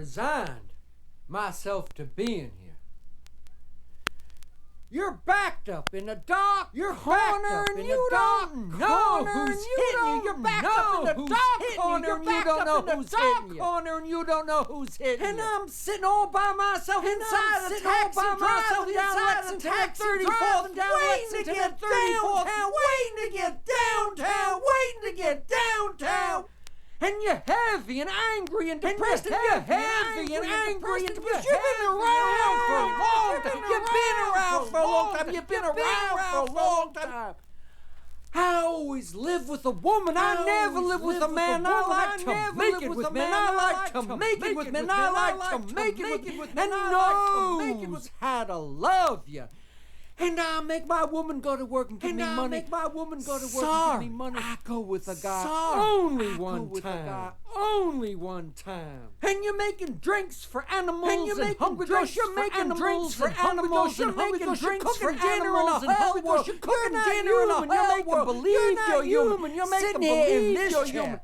resigned myself to being here. You're backed up in a dark corner and you don't know who's hitting you. You're backed up in a dark corner and you don't know who's hitting you. And you don't know who's hitting you. And I'm sitting all by myself inside a taxi, driving down Lexington 34th, waiting to get downtown, waiting to get downtown, waiting to get downtown. And you're heavy and angry and depressed, and you're heavy and angry and depressed. You've been around for a long time. You've been around for a long time. You've been around for a long time. I always live with a woman. I never live with a man. I like to make it with men. I like to make it with men. I like to make it with men. And knows how to love you. And I make my woman go to work and give me money. I go with a guy only one time. And you're making drinks for animals and hungry ghosts. You're making drinks for animals and hungry ghosts. You're cooking dinner in a hell world. You're cooking dinner in a hell world. You're human. You're making believe you're human.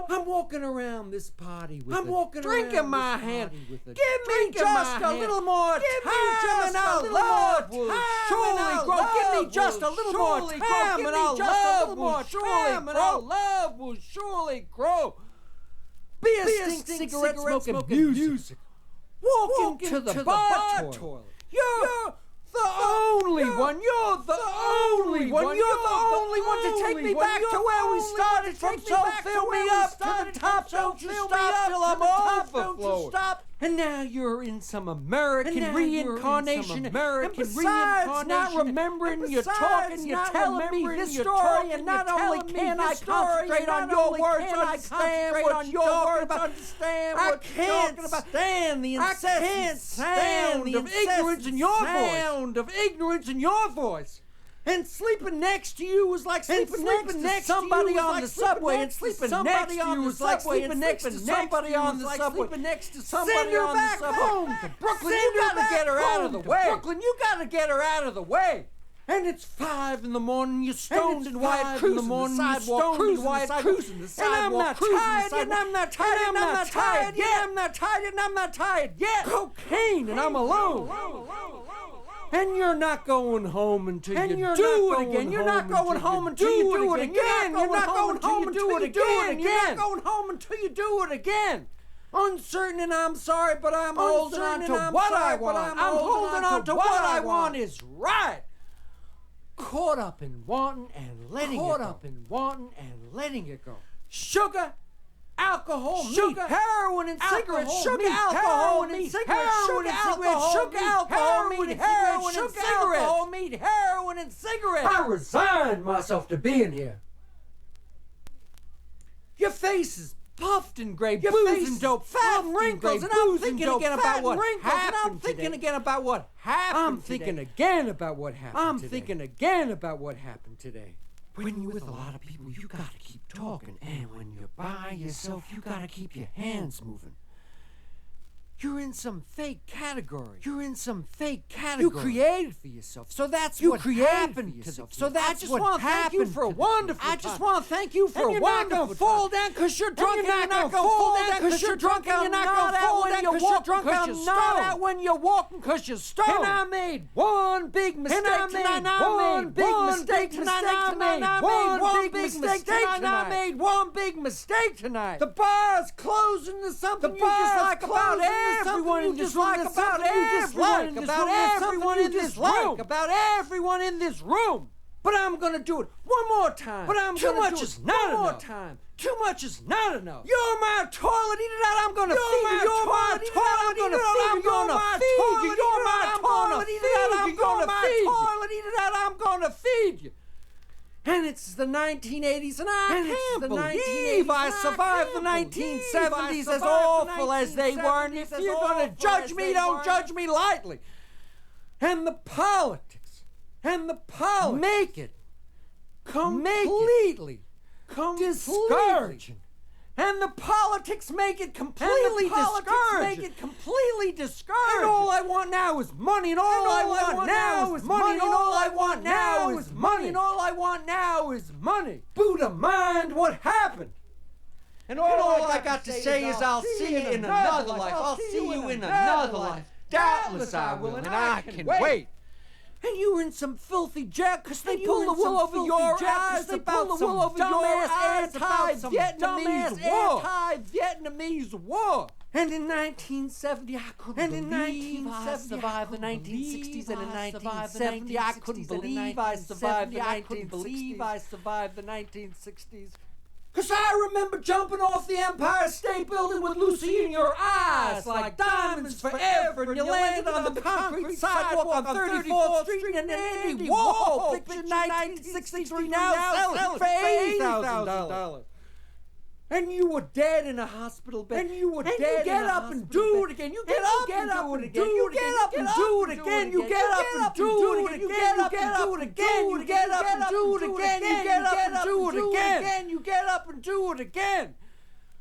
I'm walking around this party with drink in my hand. Give me just a little more time and our love will surely grow. Give me just a little more time and our love will surely grow. Be a stink cigarette smoking music. Walk into the bar toilet. You're the only one. You're the only one. You're the only one to take me back to where we started from. So fill me up to the top. Don't you stop till I'm overflowing. And now you're in some American reincarnation. And besides not remembering, you're talking, you're telling me this story, and not only can I concentrate on your words, understand what you're talking about, I can't stand the incessant sound of ignorance in your voice. And sleeping next to you was like sleeping next to somebody on the subway. And sleeping next to you was like sleeping next to somebody on the subway. Send her back home to Brooklyn. You gotta get her out of the way. Brooklyn, you gotta get her out of the way. And it's 5 in the morning, you're stoned and wired cruising the sidewalk, cruising the sidewalk, and I'm not tired yet. Cocaine, and I'm alone. And you're not going home until you do it again. You're not going home until you do it again. You're not going home until you do it again. You're not going home until you do it again. Uncertain and I'm sorry, but I'm holding on to what I want. I'm holding on to what I want is right. Caught up in wanting and letting it go. Sugar, alcohol, meat, heroin and cigarettes. Sugar, alcohol, meat, heroin and cigarettes. Sugar, alcohol, meat, heroin and cigarettes. Heroin and cigarettes. I resigned myself to being here. Your face is puffed and gray, booze and dope, fat and wrinkles, and I'm thinking again about what happened. I'm thinking again about what happened today. When you're with a lot of people, you gotta keep talking, and when you're by yourself, you gotta keep your hands moving. You're in some fake category. You created for yourself. So that's what happened to you. So that's what happened for a wonderful time. I just want to thank you for a wonderful time. You're not going to fall down because you're drunk. And you're not going to fall down because you're drunk. And you're not going to fall down because you're drunk. And you're not out when you're walking because you're stoned. And I made one big mistake tonight. I made one big mistake tonight. The bar's closing. There's something you dislike about everyone in this room. About everyone in this room. But I'm gonna do it one more time. Too much is not enough. You're my toilet. Eat it out. I'm gonna feed you. You're my toilet. I'm gonna feed you. You're my toilet. You're my toilet. Eat it out. I'm gonna feed you. Eat it out. I'm gonna feed you. And it's the 1980s, and I can't believe I survived the 1970s as awful as they were. And if you're going to judge me, don't judge me lightly. And the politics make it completely discouraging. And the politics make it completely discouraging. And all I want now is money. And all I want now is money. And all I want now is money. And all I want now is money. Buddha, mind what happened. And all I got to say is I'll see you in another life. I'll see you in another life. Doubtless I will, and I can wait. And you were in some filthy jail because they pulled the wool over your eyes about some dumbass anti-Vietnamese war. And in 1970, I couldn't believe I survived the 1960s. And in 1970, I couldn't believe I survived the 1960s. Cause I remember jumping off the Empire State Building with Lucy in your eyes like diamonds forever, and you landed on the concrete sidewalk on 34th Street in an Andy Warhol picture 1963 now selling for $80,000. And you were dead in a hospital bed. And you were dead. You get up and do it again. You get up and do it again. You get up and do it again. You get up and do it again. You get up and do it again. You get up and do it again. You get up and do it again. You get up and do it again.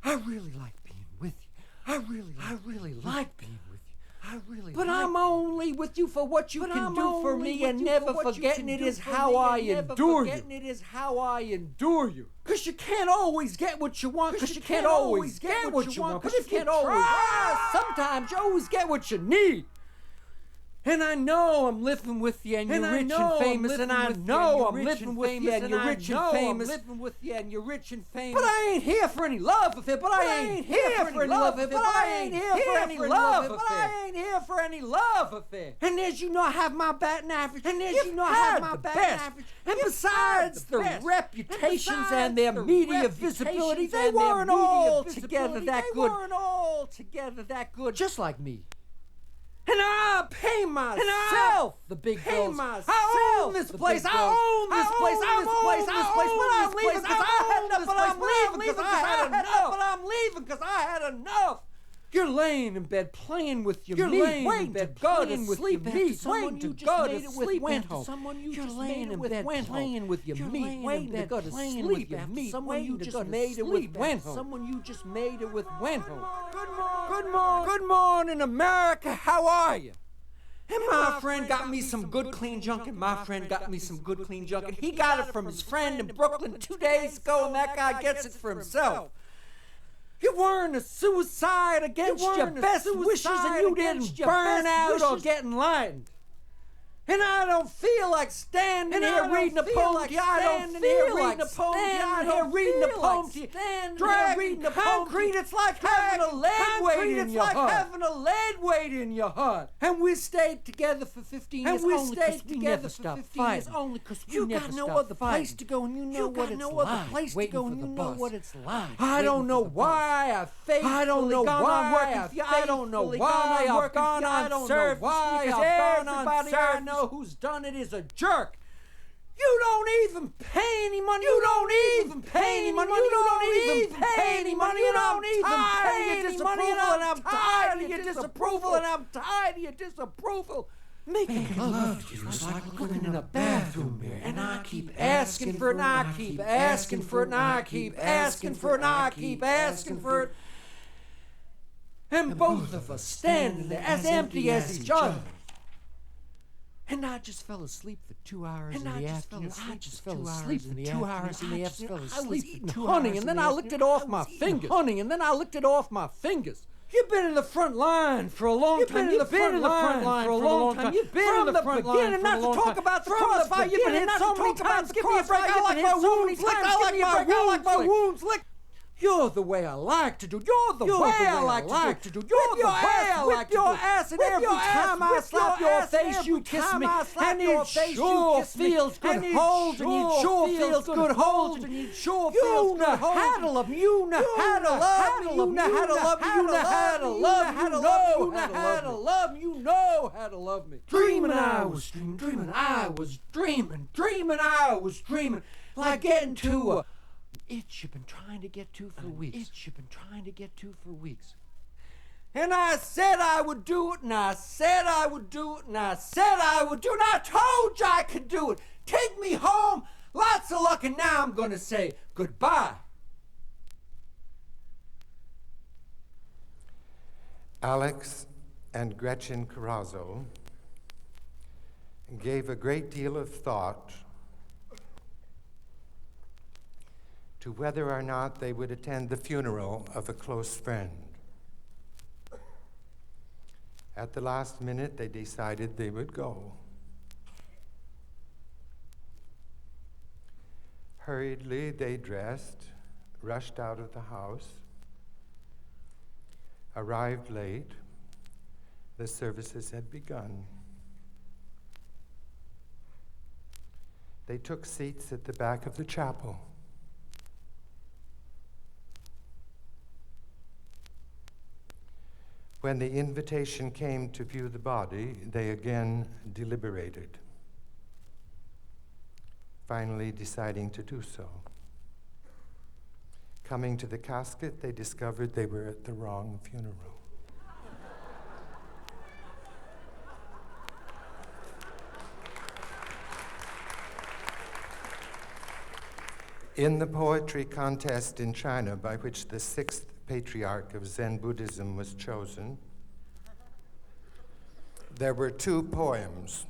I really like being with you. I really like being with you. But I'm only with you for what you can do for me, and never forgetting it is how I endure you. Cause you can't always get what you want, cause you can't always get what you want, but if you try, sometimes you always get what you need. And I know I'm living with you, and you're rich and famous, and I know I'm living with you, and you're rich and famous, but I ain't here for any love affair, but I ain't here for any love affair, but I ain't here for any love affair, but I ain't here for any love affair. And as you know, I have my batting average, and as you know, I have my batting average, and besides the reputations and their media visibility, they weren't all together that good, just like me. And I pay myself the big bills. I own this place. I own this place. I own this place. But I'm leaving because I had enough. But I'm leaving because I had enough. But I'm leaving because I had enough. You're laying in bed playing with your meat, waiting to go to sleep, waiting to go to sleep, went home. You're laying in bed playing with your meat, waiting to go to sleep after someone you just made it with went home. Someone you just made it with went home. Good morning, America. How are you? And my friend got me some good clean junk, and my friend got me some good clean junk, and he got it from his friend in Brooklyn 2 days ago, and that guy gets it for himself. You weren't a suicide against your best wishes, and you didn't burn out or get enlightened. And I don't feel like standing here reading a poem to you. I don't feel like standing here reading a poem to you. Dragging concrete, it's like having a lead weight in your heart. It's like having a lead weight in your heart. And we stayed together for 15 years only because we never stopped fighting. You got no other place to go, and you know what it's like. Waiting for the bus. I don't know why I faithfully gone on working for you. I don't know why I've gone on service because everybody I know who's done it is a jerk. You don't even pay any money. You don't even pay any money. You don't even pay any money. You don't even pay any money. And I'm tired of your disapproval. And I'm tired of your disapproval. Making love to you is like looking in a bathroom mirror, and I keep asking for it, and I keep asking for it, and I keep asking for it, and I keep asking for it. And both of us standing there as empty as each other. And I just fell asleep for 2 hours in the afternoon. I just fell asleep for 2 hours in the afternoon. I was eating honey, and then I licked it off my fingers. You've been in the front line for a long time. You've been in the front line for a long time. You've been in the front line not to talk about the crossfire. You've been hit so many times. Give me a break. I like my wounds licked. I like my wounds licked. You're the way I like to do. You're the way I like to do. You're the way I like to do. Whip your ass, and every time I slap your face, you kiss me. And it sure feels good holds, and it sure feels good holds, and it sure feels good holds. You know how to love me. You know how to love me. You know how to love me. You know how to love me. You know how to love me. You know how to love me. Dreaming I was dreaming. Dreaming I was dreaming. Dreaming I was dreaming. Like getting to a itch you've been trying to get to for weeks. And I said I would do it, and I said I would do it, and I said I would do it, and I told you I could do it. Take me home. Lots of luck, and now I'm going to say goodbye. Alex and Gretchen Carrazzo gave a great deal of thought to whether or not they would attend the funeral of a close friend. At the last minute, they decided they would go. Hurriedly, they dressed, rushed out of the house, arrived late. The services had begun. They took seats at the back of the chapel. When the invitation came to view the body, they again deliberated, finally deciding to do so. Coming to the casket, they discovered they were at the wrong funeral. In the poetry contest in China, by which the sixth patriarch of Zen Buddhism was chosen, there were two poems.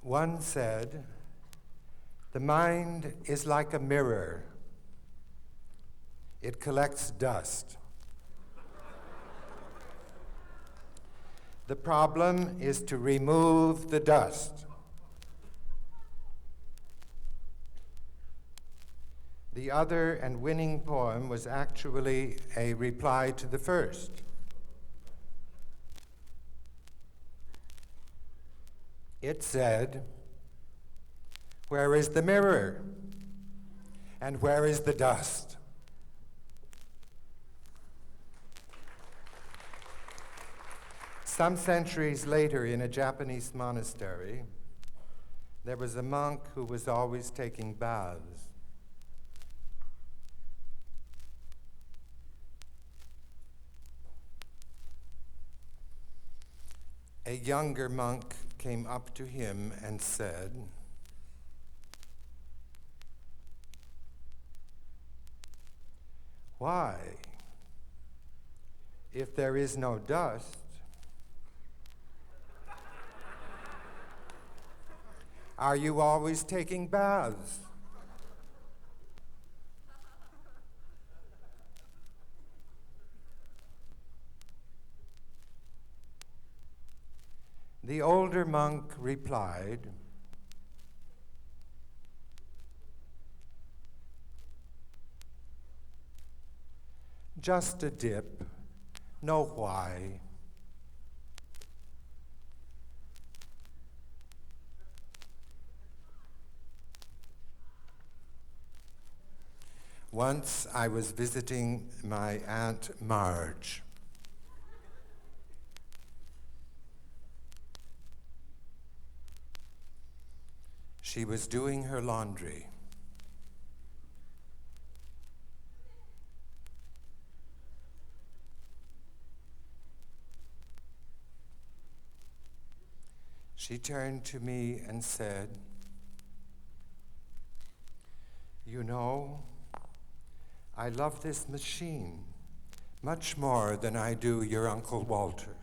One said, "The mind is like a mirror. It collects dust. The problem is to remove the dust." The other and winning poem was actually a reply to the first. It said, "Where is the mirror? And where is the dust?" Some centuries later, in a Japanese monastery, there was a monk who was always taking baths. A younger monk came up to him and said, "Why, if there is no dust, are you always taking baths?" The older monk replied, "Just a dip, no why." Once I was visiting my Aunt Marge. She was doing her laundry. She turned to me and said, "You know, I love this machine much more than I do your Uncle Walter."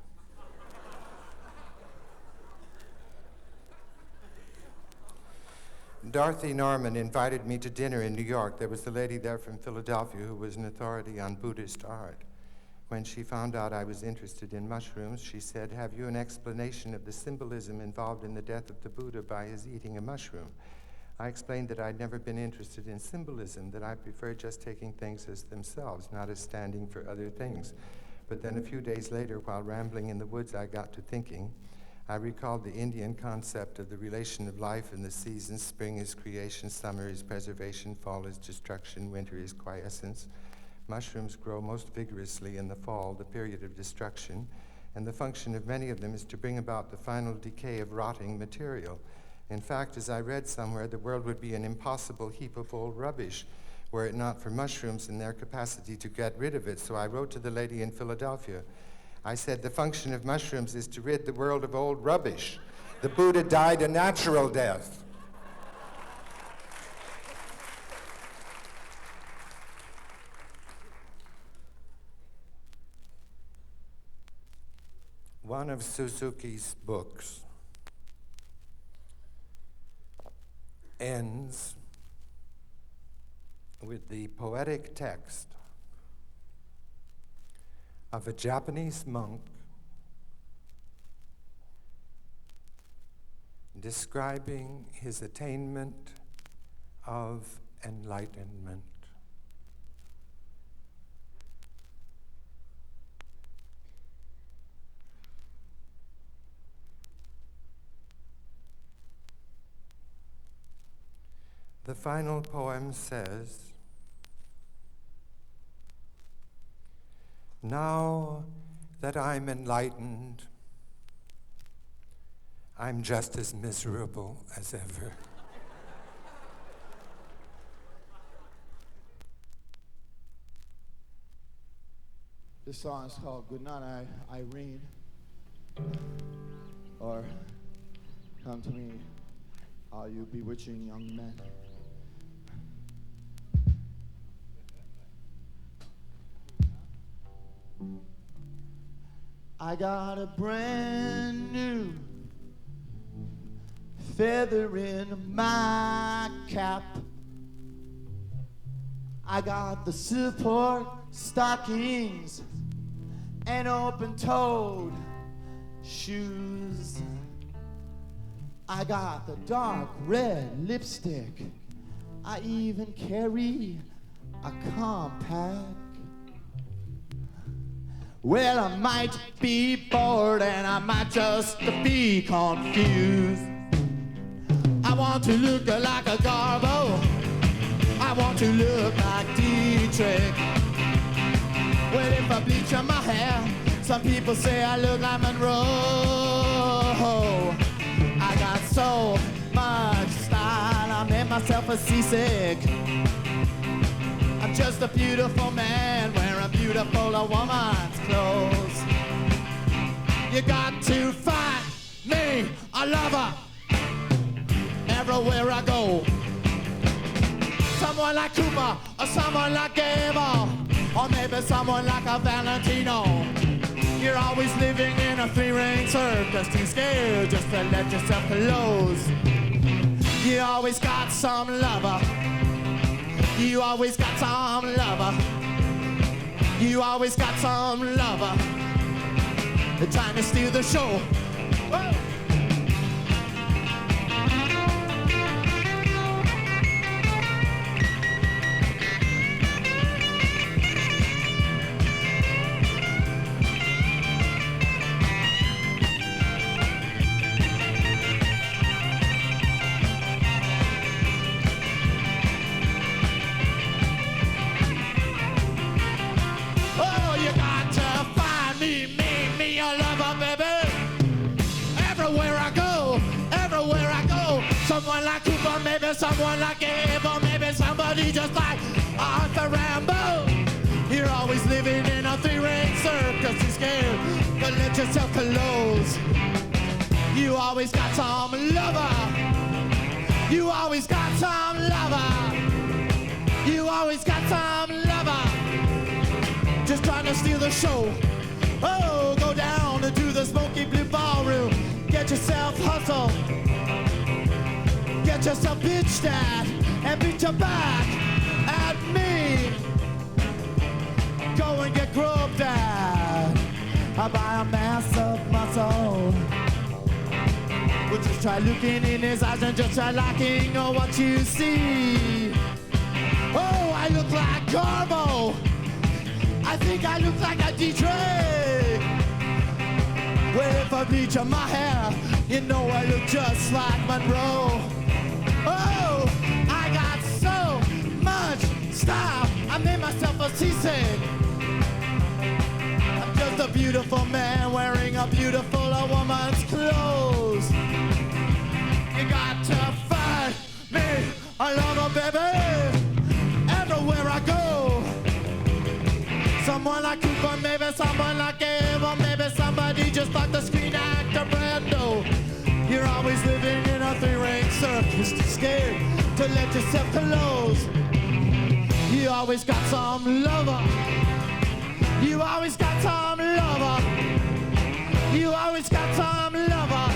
Dorothy Norman invited me to dinner in New York. There was a lady there from Philadelphia who was an authority on Buddhist art. When she found out I was interested in mushrooms, she said, "Have you an explanation of the symbolism involved in the death of the Buddha by his eating a mushroom?" I explained that I'd never been interested in symbolism, that I preferred just taking things as themselves, not as standing for other things. But then a few days later, while rambling in the woods, I got to thinking. I recalled the Indian concept of the relation of life and the seasons. Spring is creation, summer is preservation, fall is destruction, winter is quiescence. Mushrooms grow most vigorously in the fall, the period of destruction, and the function of many of them is to bring about the final decay of rotting material. In fact, as I read somewhere, the world would be an impossible heap of old rubbish were it not for mushrooms and their capacity to get rid of it. So I wrote to the lady in Philadelphia. I said, "The function of mushrooms is to rid the world of old rubbish. The Buddha died a natural death." One of Suzuki's books ends with the poetic text of a Japanese monk describing his attainment of enlightenment. The final poem says, "Now that I'm enlightened, I'm just as miserable as ever." This song is called Good Night, Irene, or Come to Me, All You Bewitching Young Men. I got a brand new feather in my cap. I got the support stockings and open-toed shoes. I got the dark red lipstick. I even carry a compact. Well, I might be bored and I might just be confused. I want to look like a Garbo. I want to look like Dietrich. Well, if I bleach on my hair, some people say I look like Monroe. I got so much style, I made myself a seasick. I'm just a beautiful man wearing beautiful woman's clothes. You got to find me a lover everywhere I go. Someone like Cooper, or someone like Gable, or maybe someone like a Valentino. You're always living in a three-ring circus, too scared just to let yourself close. You always got some lover. You always got some lover. You always got some lover. They're trying to steal the show. Whoa. Someone like Cooper, maybe someone like Abel, maybe somebody just like Arthur Rambo. You're always living in a three-ring circus, you're scared to let yourself close. You always got some lover. You always got some lover. You always got some lover. Just trying to steal the show. Oh, go down to the smoky blue ballroom. Get yourself hustle. Get yourself bitched at and beat your back at me. Go and get groped at by a mass of muscle. Well, just try looking in his eyes and just try liking what you see. Oh, I look like Garbo. I think I look like a Dietrich. Well, if I bleach on my hair, you know I look just like Monroe. Oh, I got so much style, I made myself a seasick. I'm just a beautiful man wearing a beautiful woman's clothes. You got to find me a lover, baby, everywhere I go. Someone like Cooper, maybe someone like Abel, maybe somebody just like the screen actor Brando. You're always living in a three-ring circus, too scared to let yourself close. You always got some lover. You always got some lover. You always got some lover.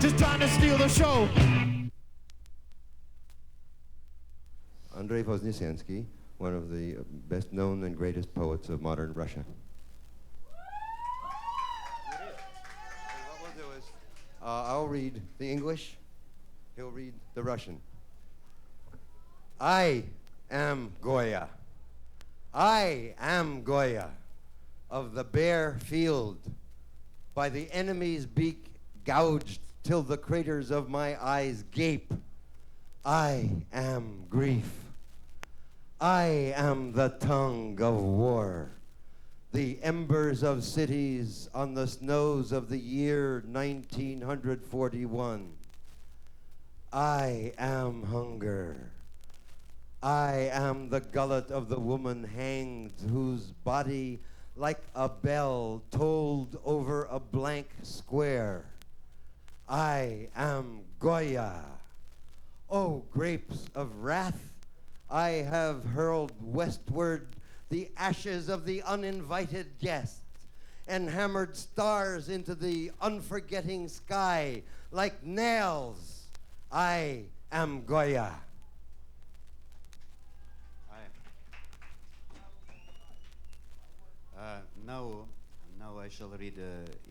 Just trying to steal the show. Andrei Voznesensky, one of the best known and greatest poets of modern Russia. What we'll do is, I'll read the English, he'll read the Russian. I am Goya. I am Goya of the bare field, by the enemy's beak gouged till the craters of my eyes gape. I am grief. I am the tongue of war, the embers of cities on the snows of the year 1941. I am hunger. I am the gullet of the woman hanged, whose body, like a bell, tolled over a blank square. I am Goya. O grapes of wrath, I have hurled westward the ashes of the uninvited guest, and hammered stars into the unforgetting sky like nails. I am Goya. Now I shall read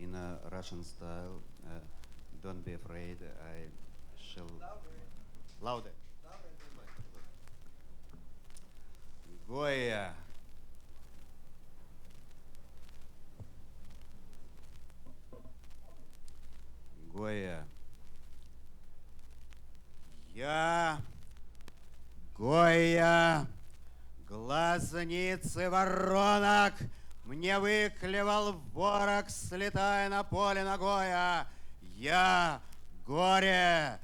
in a Russian style. Don't be afraid. I shall louder. Goya. Goya. Я Гоя, глазницы воронок, мне выклевал ворог, слетая на поле ногоя. Я горе,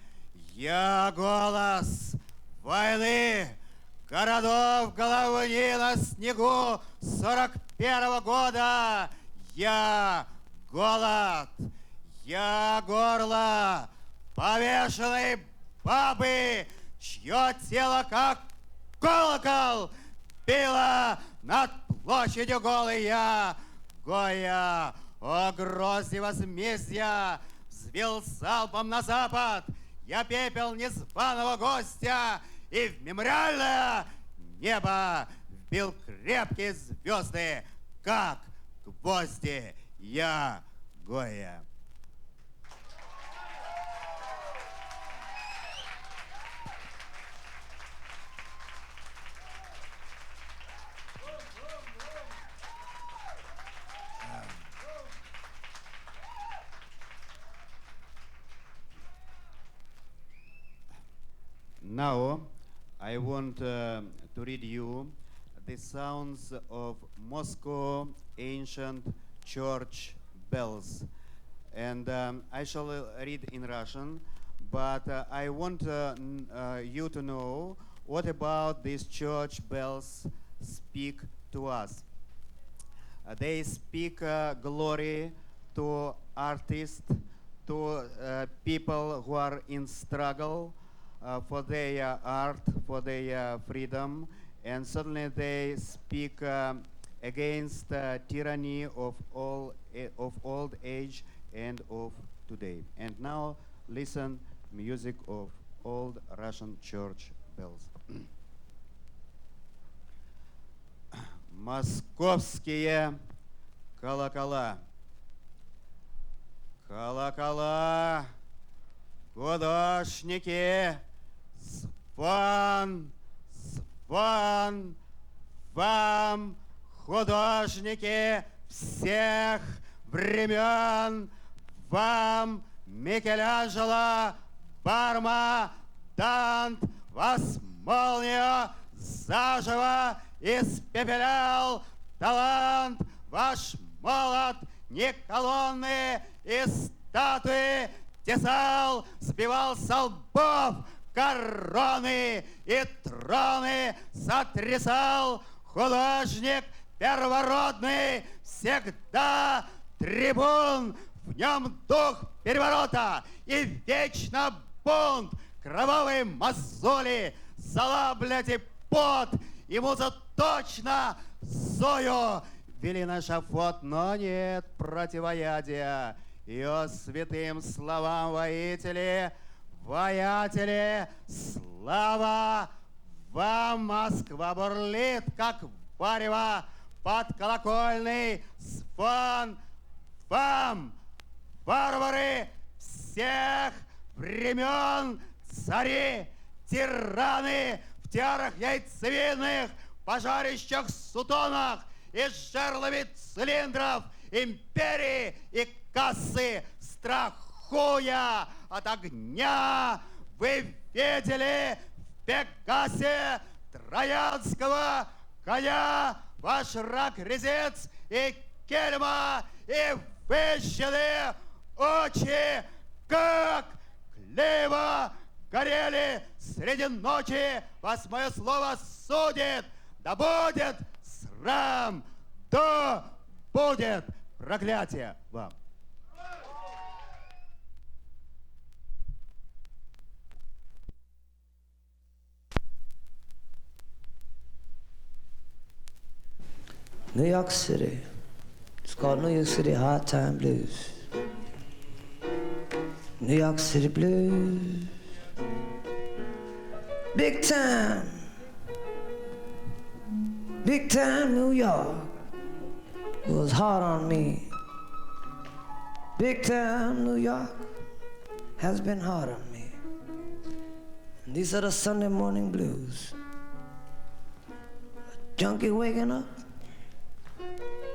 я голос войны, городов головни на снегу 41-го года. Я голод, я горло повешенной бабы, чье тело как колокол било над площадью голой. Я Гоя, о грозе возмездия, взвил залпом на запад. Я пепел незваного гостя, и в мемориальное небо вбил крепкие звезды, как гвозди. Я Гоя. Now, I want to read you the sounds of Moscow ancient church bells. And I shall read in Russian, but I want you to know what about these church bells speak to us. They speak glory to artists, to people who are in struggle, for their art, for their freedom, and certainly they speak against tyranny of old age and of today. And now listen music of old Russian church bells. Московские колокола, колокола, художники, звон, звон, вам, художники всех времен, вам, Микеланджело, Парма, Дант, вас молния заживо испепелял талант, ваш молот не колонны и статуи тесал, сбивал со лбов короны и троны сотрясал. Художник первородный, всегда трибун, в нем дух переворота и вечно бунт, кровавые мозоли, зола, блядь, и пот, ему за точно зою вели на шафот, но нет противоядия. Ее святым словам воители, воятели, слава Вам Москва бурлит, как варево под колокольный звон. Вам, варвары всех времен, цари, тираны в тиарах яйцевидных, пожарищах сутонах и жерлами цилиндров империи и кассы, страхуя от огня, вы видели в Пегасе троянского коня, ваш рак-резец и кельма, и выщены очи, как клево горели среди ночи. Вас мое слово судит, да будет срам, да будет проклятие вам. New York City. It's called New York City Hard Time Blues. New York City Blues. Big time. Big time New York. It was hard on me. Big time New York has been hard on me. And these are the Sunday morning blues. A junkie waking up.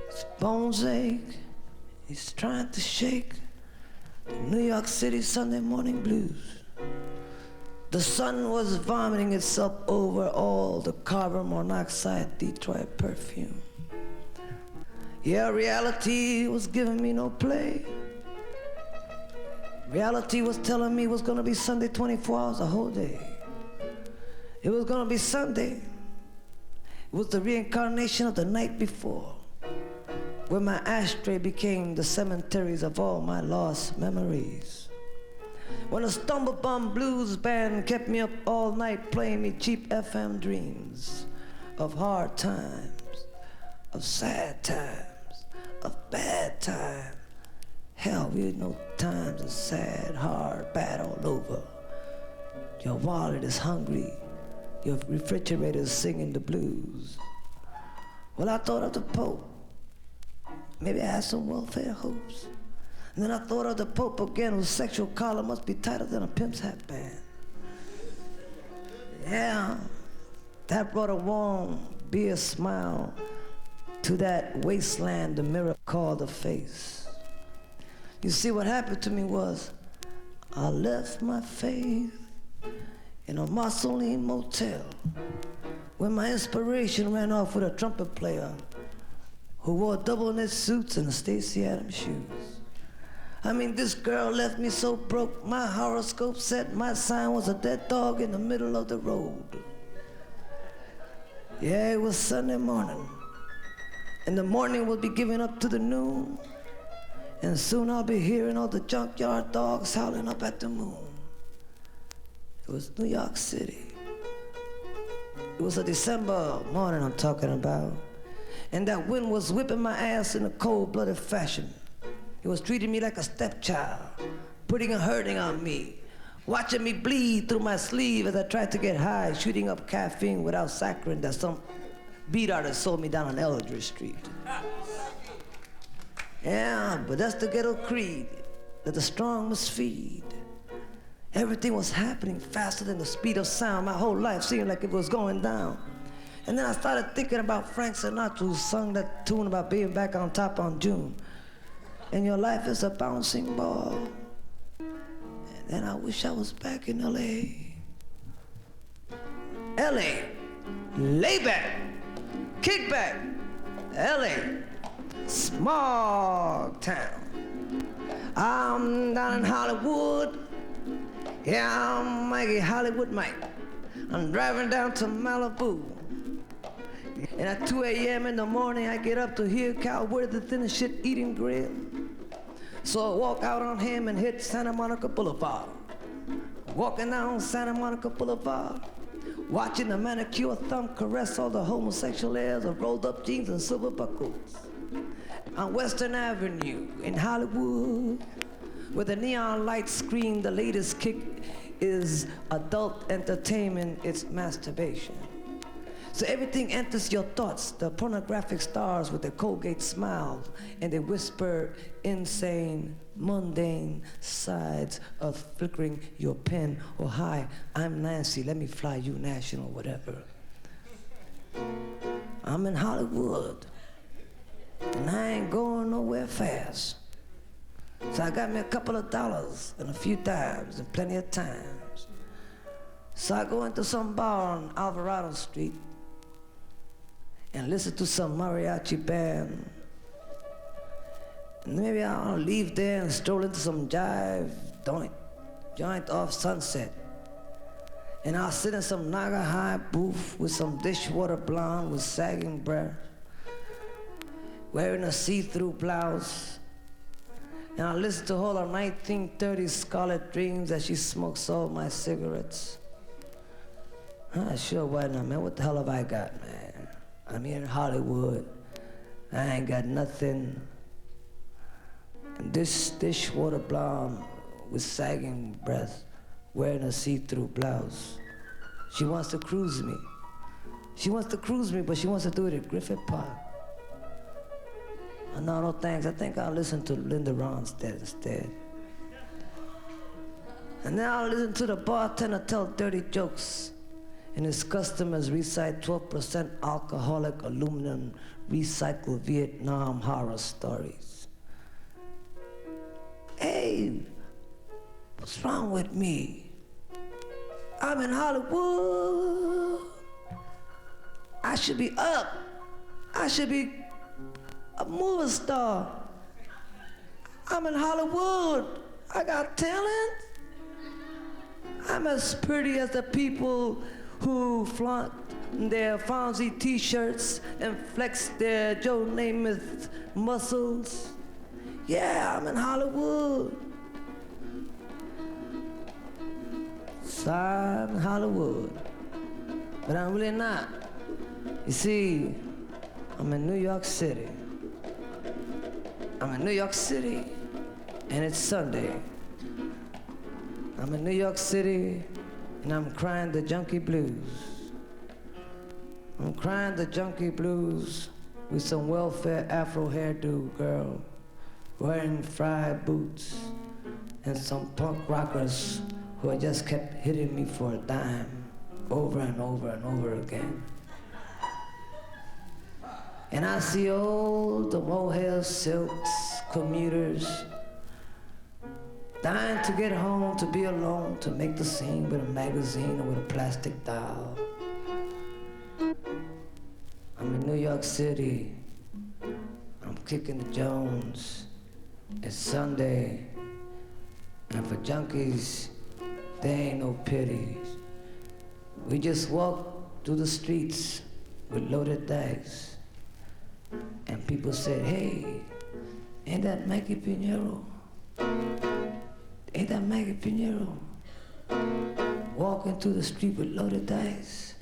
His bones ache, he's trying to shake the New York City Sunday morning blues. The sun was vomiting itself over all the carbon monoxide Detroit perfume. Yeah, reality was giving me no play. Reality was telling me it was gonna be Sunday 24 hours a whole day. It was gonna be Sunday. It was the reincarnation of the night before, where my ashtray became the cemeteries of all my lost memories. When a Stumblebum Blues band kept me up all night playing me cheap FM dreams of hard times, of sad times, of bad times. Hell, we know times are sad, hard, bad all over. Your wallet is hungry, your refrigerator is singing the blues. Well, I thought of the Pope. Maybe I had some welfare hopes. And then I thought of the Pope again, whose sexual collar must be tighter than a pimp's hat band. Yeah, that brought a warm beer smile to that wasteland the mirror called a face. You see, what happened to me was I left my faith in a Mussolini motel when my inspiration ran off with a trumpet player who wore double-knit suits and Stacey Adams shoes. I mean, this girl left me so broke, my horoscope said my sign was a dead dog in the middle of the road. Yeah, it was Sunday morning, and the morning will be giving up to the noon, and soon I'll be hearing all the junkyard dogs howling up at the moon. It was New York City. It was a December morning I'm talking about. And that wind was whipping my ass in a cold-blooded fashion. It was treating me like a stepchild, putting a hurting on me, watching me bleed through my sleeve as I tried to get high, shooting up caffeine without saccharin that some beat artist sold me down on Eldridge Street. Yeah, but that's the ghetto creed that the strong must feed. Everything was happening faster than the speed of sound. My whole life seemed like it was going down. And then I started thinking about Frank Sinatra, who sung that tune about being back on top on June. And your life is a bouncing ball. And then I wish I was back in L.A. L.A., lay back, kick back. L.A., small town. I'm down in Hollywood. Yeah, I'm Mikey Hollywood Mike. I'm driving down to Malibu. And at 2 a.m. in the morning, I get up to hear Cal Worthington and shit eating grill. So I walk out on him and hit Santa Monica Boulevard. Walking down Santa Monica Boulevard, watching the manicure thumb caress all the homosexual airs of rolled up jeans and silver buckles. On Western Avenue in Hollywood, where the neon lights screen the latest kick is adult entertainment, it's masturbation. So everything enters your thoughts, the pornographic stars with their Colgate smiles, and they whisper insane, mundane sides of flickering your pen, or hi, I'm Nancy, let me fly you national, whatever. I'm in Hollywood, and I ain't going nowhere fast. So I got me a couple of dollars and a few dimes and plenty of times. So I go into some bar on Alvarado Street and listen to some mariachi band. And maybe I'll leave there and stroll into some jive joint off Sunset. And I'll sit in some Naga High booth with some dishwater blonde with sagging breath, wearing a see-through blouse. And I'll listen to all her 1930s Scarlet Dreams as she smokes all my cigarettes. Sure, why not, man? What the hell have I got, man? I'm here in Hollywood. I ain't got nothing. And this dishwater blonde with sagging breath, wearing a see-through blouse. She wants to cruise me. She wants to cruise me, but she wants to do it at Griffith Park. No thanks. I think I'll listen to Linda Ronstadt instead. And then I'll listen to the bartender tell dirty jokes, and his customers recite 12% alcoholic aluminum recycled Vietnam horror stories. Hey, what's wrong with me? I'm in Hollywood. I should be up. I should be a movie star. I'm in Hollywood. I got talent. I'm as pretty as the people who flaunt their Fonzie t-shirts and flex their Joe Namath muscles. Yeah, I'm in Hollywood. So I'm in Hollywood, but I'm really not. You see, I'm in New York City. I'm in New York City, and it's Sunday. I'm in New York City, and I'm crying the junkie blues. I'm crying the junkie blues with some welfare Afro hairdo girl wearing fried boots and some punk rockers who had just kept hitting me for a dime over and over and over again. And I see all the mohair silks, commuters, dying to get home, to be alone, to make the scene with a magazine or with a plastic doll. I'm in New York City. I'm kicking the Jones. It's Sunday. And for junkies, there ain't no pity. We just walk through the streets with loaded dice. And people said, hey, ain't that Maggie Pinheiro? Ain't that Maggie Pinheiro? Walking through the street with loaded dice.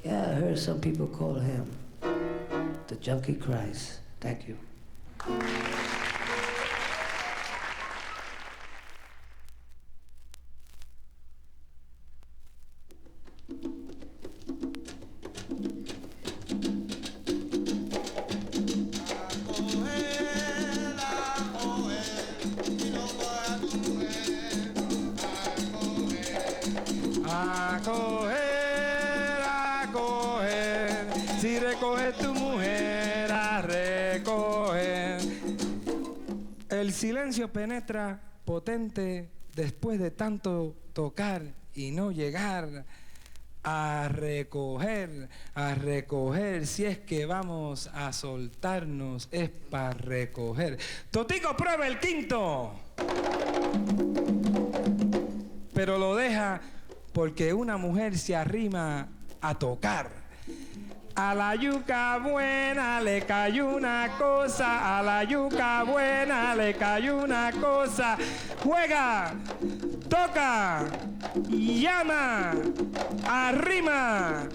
Yeah, I heard some people call him the Junkie Christ. Thank you. Si recoge tu mujer a recoger. El silencio penetra potente después de tanto tocar y no llegar a recoger, si es que vamos a soltarnos es para recoger. Totico prueba el quinto, pero lo deja porque una mujer se arrima a tocar. A la yuca buena le cayó una cosa, a la yuca buena le cayó una cosa. Juega. toca, llama, arrima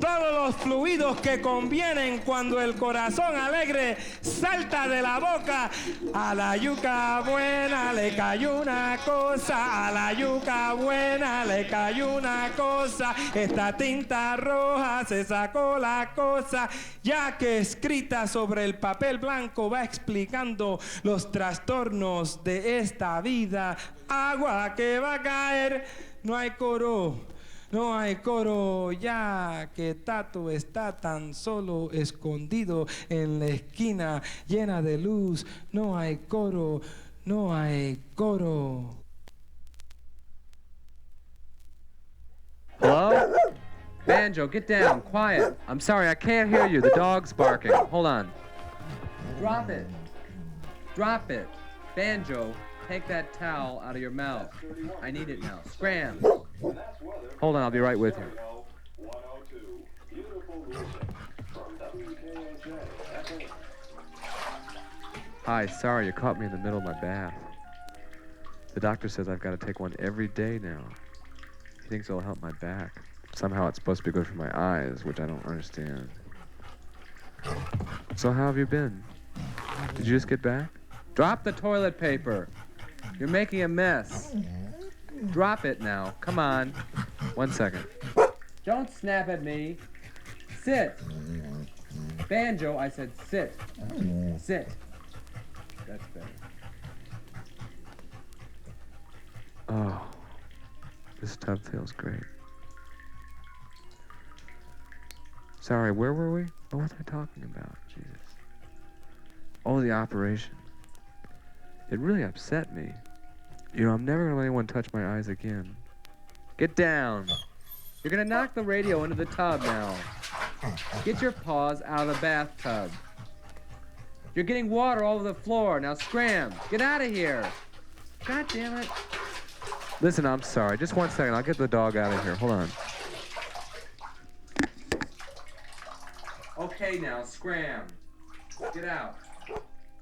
todos los fluidos que convienen cuando el corazón alegre salta de la boca. A la yuca buena le cayó una cosa, a la yuca buena le cayó una cosa. Esta tinta roja se sacó la cosa, ya que escrita sobre el papel blanco va explicando los trastornos de esta vida. Agua que va a caer, no hay coro. No hay coro, ya que Tato está tan solo escondido en la esquina llena de luz. No hay coro, no hay coro. Hello? Banjo, get down, quiet. I'm sorry, I can't hear you. The dog's barking. Hold on. Drop it. Drop it. Banjo, take that towel out of your mouth. I need it now. Scram. Hold on, I'll be right with you. Hi, sorry, you caught me in the middle of my bath. The doctor says I've got to take one every day now. He thinks it'll help my back. Somehow it's supposed to be good for my eyes, which I don't understand. So how have you been? Did you just get back? Drop the toilet paper. You're making a mess. Drop it now. Come on. 1 second. Don't snap at me. Sit. Banjo, I said sit. Sit. That's better. Oh, this tub feels great. Sorry, where were we? What was I talking about? Jesus. Oh, the operation. It really upset me. You know, I'm never gonna let anyone touch my eyes again. Get down. You're gonna knock the radio into the tub now. Get your paws out of the bathtub. You're getting water all over the floor. Now scram. Get out of here. God damn it. Listen, I'm sorry. Just 1 second. I'll get the dog out of here. Hold on. Okay, now scram. Get out.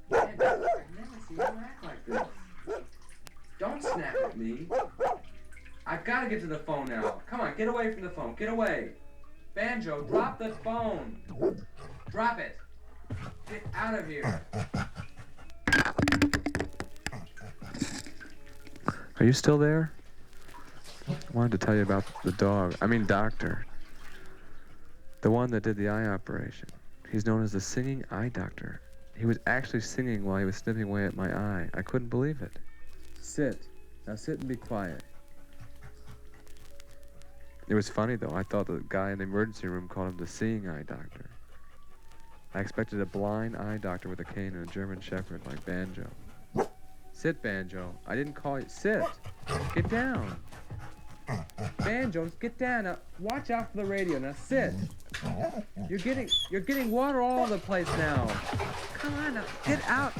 Man, I've never seen you act like this. Don't snap at me. I've got to get to the phone now. Come on, get away from the phone. Get away. Banjo, drop the phone. Drop it. Get out of here. Are you still there? I wanted to tell you about the doctor. The one that did the eye operation. He's known as the singing eye doctor. He was actually singing while he was snipping away at my eye. I couldn't believe it. Sit. Now sit and be quiet. It was funny, though. I thought the guy in the emergency room called him the seeing eye doctor. I expected a blind eye doctor with a cane and a German shepherd like Banjo. Sit, Banjo. I didn't call you. Sit. Get down. Banjo, get down. Now, watch out for the radio. Now sit. You're getting water all over the place now. Come on now. Get out.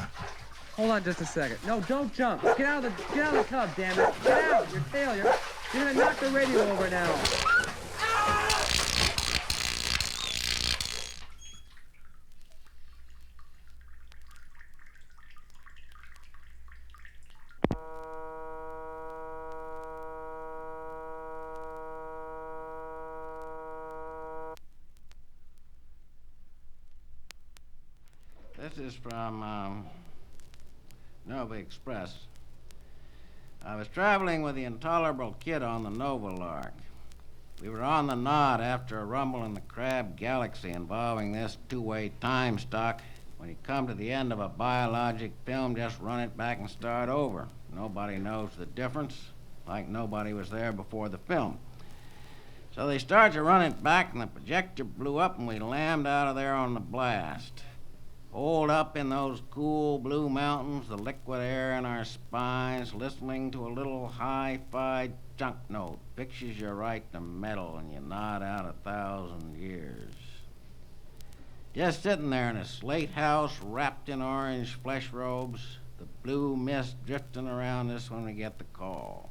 Hold on just a second. No, don't jump. Get out of the tub, damn it. Get out. Your tail. You're gonna knock the radio over now. This is from Nova Express. I was traveling with the intolerable kid on the Nova Lark. We were on the Nod after a rumble in the Crab Galaxy involving this two-way time stock. When you come to the end of a biologic film, just run it back and start over. Nobody knows the difference, like nobody was there before the film. So they started to run it back, and the projector blew up, and we lammed out of there on the blast. Holed up in those cool blue mountains, the liquid air in our spines, listening to a little hi-fi junk note. Pictures you right to metal and you nod out 1,000 years. Just sitting there in a slate house wrapped in orange flesh robes, the blue mist drifting around us when we get the call.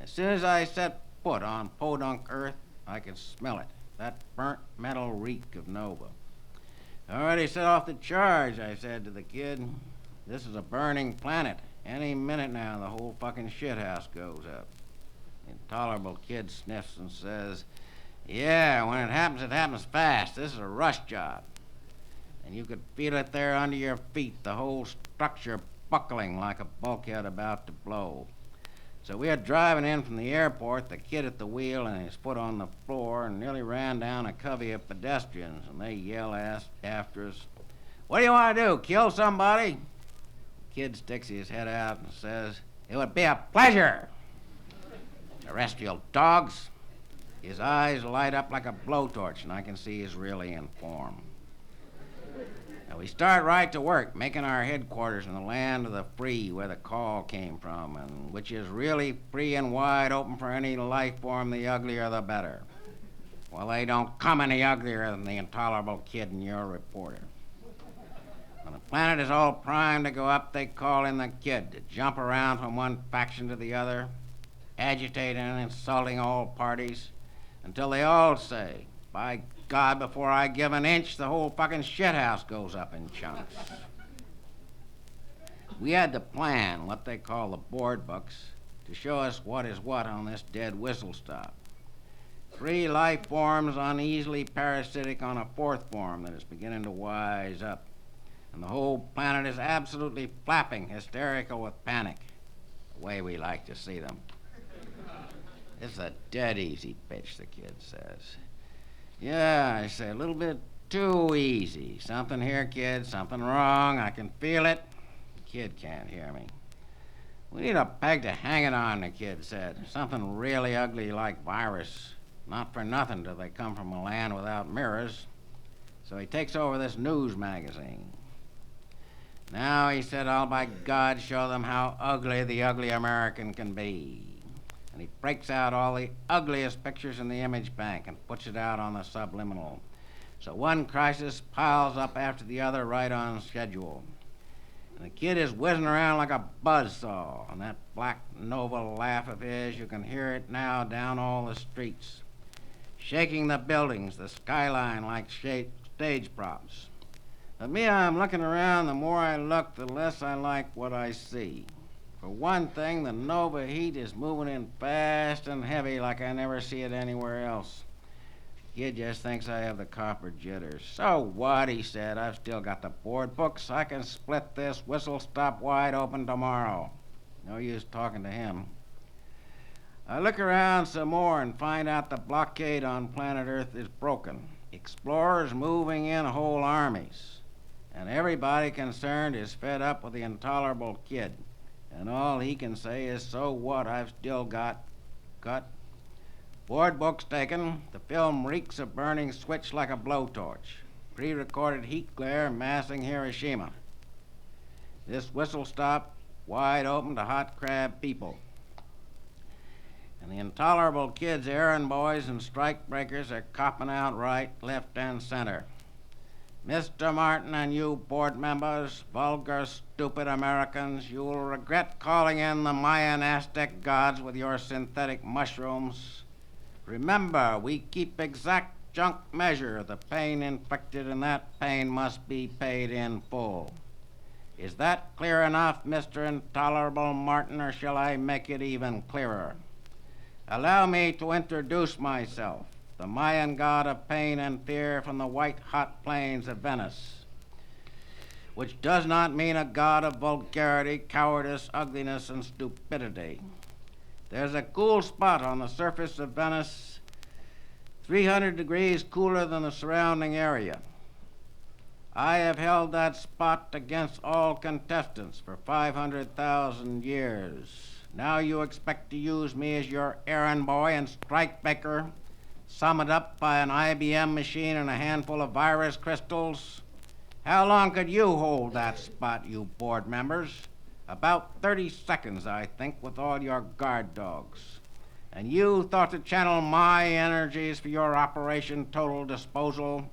As soon as I set foot on podunk earth, I could smell it, that burnt metal reek of Nova. Already set off the charge, I said to the kid. This is a burning planet. Any minute now, the whole fucking shithouse goes up. The intolerable kid sniffs and says, yeah, when it happens fast. This is a rush job. And you could feel it there under your feet, the whole structure buckling like a bulkhead about to blow. So we are driving in from the airport, the kid at the wheel and his foot on the floor, and nearly ran down a covey of pedestrians, and they yell after us, what do you want to do, kill somebody? The kid sticks his head out and says, it would be a pleasure. Terrestrial dogs. His eyes light up like a blowtorch, and I can see he's really in form. Now we start right to work, making our headquarters in the land of the free, where the call came from, and which is really free and wide open for any life form, the uglier the better. Well, they don't come any uglier than the intolerable kid and your reporter. When the planet is all primed to go up, they call in the kid to jump around from one faction to the other, agitating and insulting all parties, until they all say, by God, before I give an inch, the whole fucking shithouse goes up in chunks. We had to plan what they call the board books to show us what is what on this dead whistle stop. 3 life forms uneasily parasitic on a 4th form that is beginning to wise up. And the whole planet is absolutely flapping, hysterical with panic, the way we like to see them. It's a dead easy pitch, the kid says. Yeah, I say, a little bit too easy. Something here, kid, something wrong. I can feel it. The kid can't hear me. We need a peg to hang it on, the kid said. Something really ugly like virus. Not for nothing do they come from a land without mirrors. So he takes over this news magazine. Now, he said, I'll by God show them how ugly the ugly American can be. And he breaks out all the ugliest pictures in the image bank and puts it out on the subliminal. So one crisis piles up after the other right on schedule. And the kid is whizzing around like a buzzsaw. And that black Nova laugh of his, you can hear it now down all the streets, shaking the buildings, the skyline like stage props. But me, I'm looking around. The more I look, the less I like what I see. For one thing, the Nova heat is moving in fast and heavy like I never see it anywhere else. The kid just thinks I have the copper jitters. So what, he said, I've still got the board books. I can split this whistle stop wide open tomorrow. No use talking to him. I look around some more and find out the blockade on planet Earth is broken. Explorers moving in whole armies. And everybody concerned is fed up with the intolerable kid. And all he can say is, so what, I've still got cut. Board books taken. The film reeks of burning switch like a blowtorch. Pre-recorded heat glare massing Hiroshima. This whistle stop wide open to hot crab people. And the intolerable kids, errand boys and strike breakers are copping out right, left, and center. Mr. Martin and you board members, vulgar, stupid Americans, you will regret calling in the Mayan Aztec gods with your synthetic mushrooms. Remember, we keep exact junk measure of the pain inflicted, and that pain must be paid in full. Is that clear enough, Mr. Intolerable Martin, or shall I make it even clearer? Allow me to introduce myself, the Mayan god of pain and fear from the white-hot plains of Venice, which does not mean a god of vulgarity, cowardice, ugliness, and stupidity. There's a cool spot on the surface of Venice, 300 degrees cooler than the surrounding area. I have held that spot against all contestants for 500,000 years. Now you expect to use me as your errand boy and strike baker, summed up by an IBM machine and a handful of virus crystals? How long could you hold that spot, you board members? About 30 seconds, I think, with all your guard dogs. And you thought to channel my energies for your Operation Total Disposal?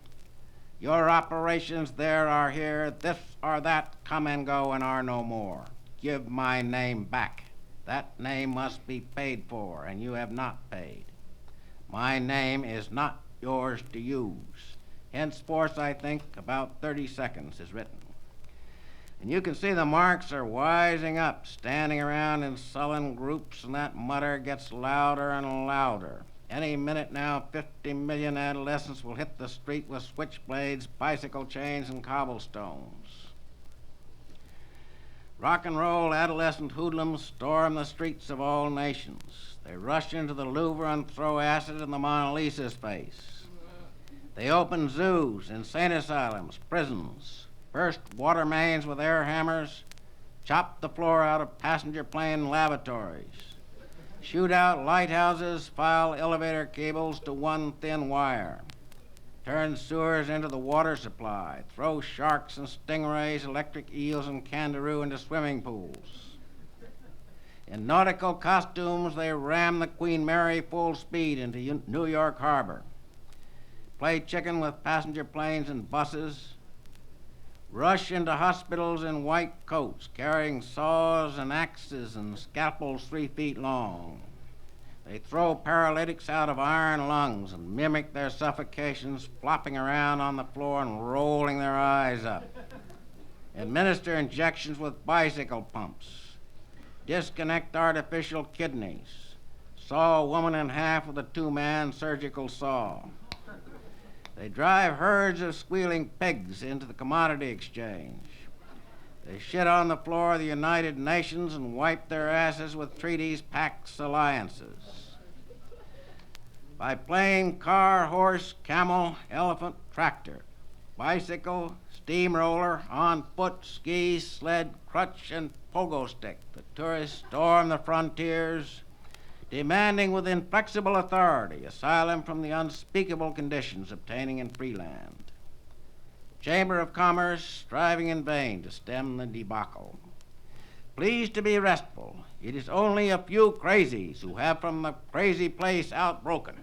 Your operations there are here, this or that, come and go and are no more. Give my name back. That name must be paid for, and you have not paid. My name is not yours to use. Henceforth, I think, about 30 seconds is written. And you can see the marks are wising up, standing around in sullen groups, and that mutter gets louder and louder. Any minute now, 50 million adolescents will hit the street with switchblades, bicycle chains, and cobblestones. Rock and roll adolescent hoodlums storm the streets of all nations. They rush into the Louvre and throw acid in the Mona Lisa's face. They open zoos, insane asylums, prisons, burst water mains with air hammers, chop the floor out of passenger plane lavatories, shoot out lighthouses, file elevator cables to one thin wire, turn sewers into the water supply, throw sharks and stingrays, electric eels and kangaroo into swimming pools. In nautical costumes, they ram the Queen Mary full speed into New York Harbor, play chicken with passenger planes and buses, rush into hospitals in white coats, carrying saws and axes and scalpels 3 feet long. They throw paralytics out of iron lungs and mimic their suffocations, flopping around on the floor and rolling their eyes up. Administer injections with bicycle pumps. Disconnect artificial kidneys. Saw a woman in half with a 2-man surgical saw. They drive herds of squealing pigs into the commodity exchange. They shit on the floor of the United Nations and wipe their asses with treaties, pacts, alliances. By plane, car, horse, camel, elephant, tractor, bicycle, steamroller, on foot, ski, sled, crutch, and pogo stick, the tourists storm the frontiers, demanding with inflexible authority asylum from the unspeakable conditions obtaining in free land. Chamber of Commerce striving in vain to stem the debacle. Pleased to be restful, it is only a few crazies who have from the crazy place outbroken.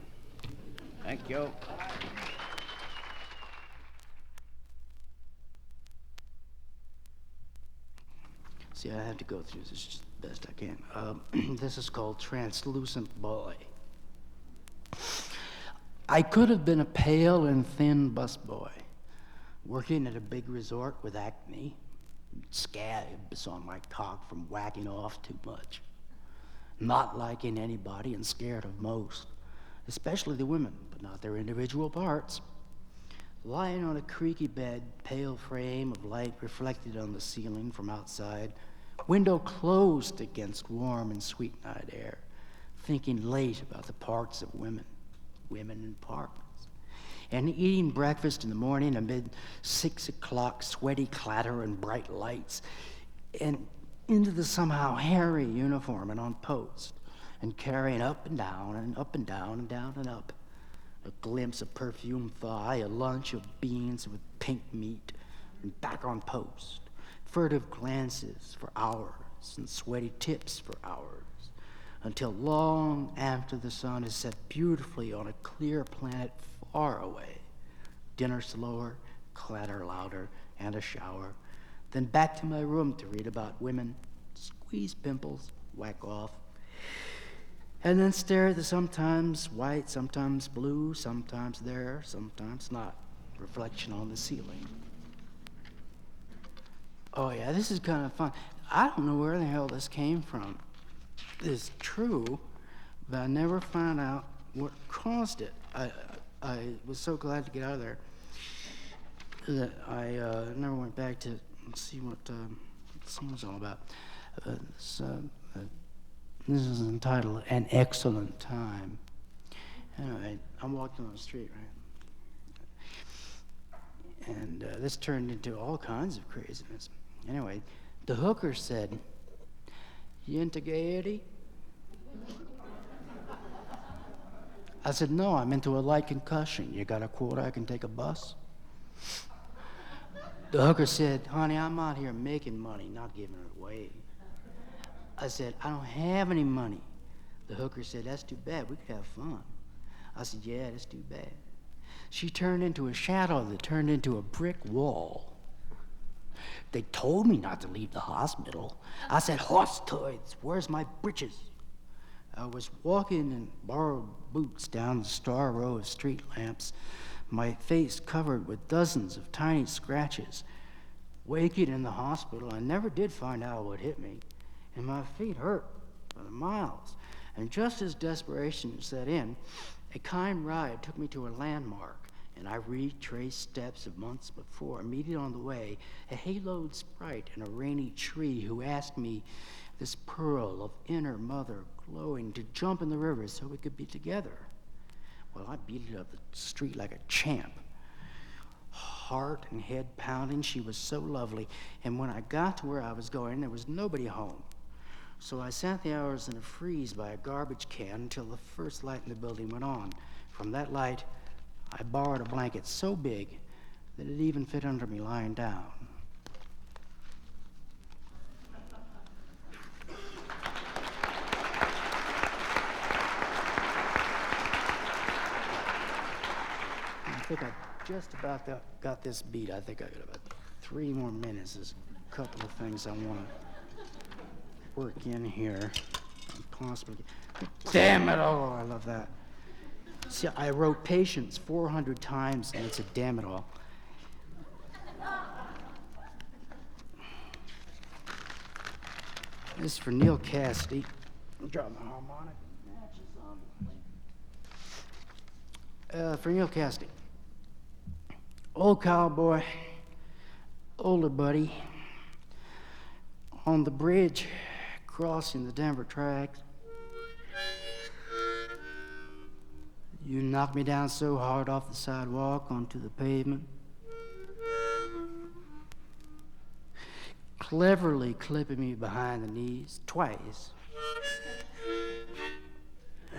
Thank you. See, I have to go through this just the best I can. This is called Translucent Boy. I could have been a pale and thin busboy, working at a big resort with acne, scabs on my cock from whacking off too much, not liking anybody and scared of most, especially the women, but not their individual parts. Lying on a creaky bed, pale frame of light reflected on the ceiling from outside, window closed against warm and sweet night air, thinking late about the parts of women in parks, and eating breakfast in the morning amid 6 o'clock sweaty clatter and bright lights, and into the somehow hairy uniform and on post, and carrying up and down and up and down and down and up, a glimpse of perfumed thigh, a lunch of beans with pink meat, and back on post. Furtive glances for hours and sweaty tips for hours, until long after the sun is set beautifully on a clear planet far away. Dinner slower, clatter louder, and a shower. Then back to my room to read about women, squeeze pimples, whack off, and then stare at the sometimes white, sometimes blue, sometimes there, sometimes not reflection on the ceiling. Oh yeah, this is kind of fun. I don't know where the hell this came from. It's true, but I never found out what caused it. I was so glad to get out of there that I never went back to see what the song was all about. This is entitled An Excellent Time. Anyway, I'm walking on the street, right? And this turned into all kinds of craziness. Anyway, the hooker said, "You into gaiety?" I said, "No, I'm into a light concussion. You got a quarter I can take a bus?" The hooker said, "Honey, I'm out here making money, not giving it away." I said, "I don't have any money." The hooker said, "That's too bad. We could have fun." I said, "Yeah, that's too bad." She turned into a shadow that turned into a brick wall. They told me not to leave the hospital. I said, "Hostoids, where's my breeches?" I was walking in borrowed boots down the star row of street lamps, my face covered with dozens of tiny scratches, Waking in the hospital, I never did find out what hit me, and my feet hurt for miles. And just as desperation set in, a kind ride took me to a landmark, and I retraced steps of months before, meeting on the way a haloed sprite in a rainy tree who asked me, this pearl of inner mother glowing, to jump in the river so we could be together. Well, I beat it up the street like a champ. Heart and head pounding, she was so lovely. And when I got to where I was going, there was nobody home. So I sat the hours in a freeze by a garbage can until the first light in the building went on. From that light, I borrowed a blanket so big that it even fit under me lying down. I think I just about got this beat. I think I got about 3 more minutes. There's a couple of things I want to work in here. Possibly. Damn it! Oh, I love that. See, I wrote patience 400 times, and it's a damn it all. This is for Neil Cassidy. Drop my harmonic. For Neil Cassidy. Old cowboy, older buddy, on the bridge crossing the Denver tracks. You knocked me down so hard off the sidewalk onto the pavement, cleverly clipping me behind the knees twice.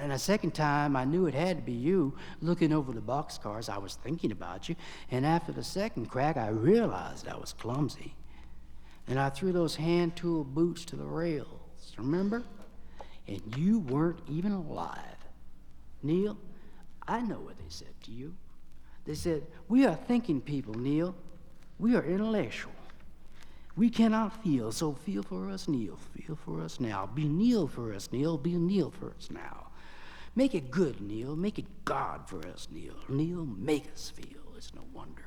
And a second time, I knew it had to be you. Looking over the boxcars, I was thinking about you. And after the second crack, I realized I was clumsy. And I threw those hand tool boots to the rails, remember? And you weren't even alive. Neil, I know what they said to you. They said, we are thinking people, Neil. We are intellectual. We cannot feel, so feel for us, Neil. Feel for us now. Be Neil for us, Neil. Be Neil for us now. Make it good, Neil. Make it God for us, Neil. Neil, make us feel. It's no wonder.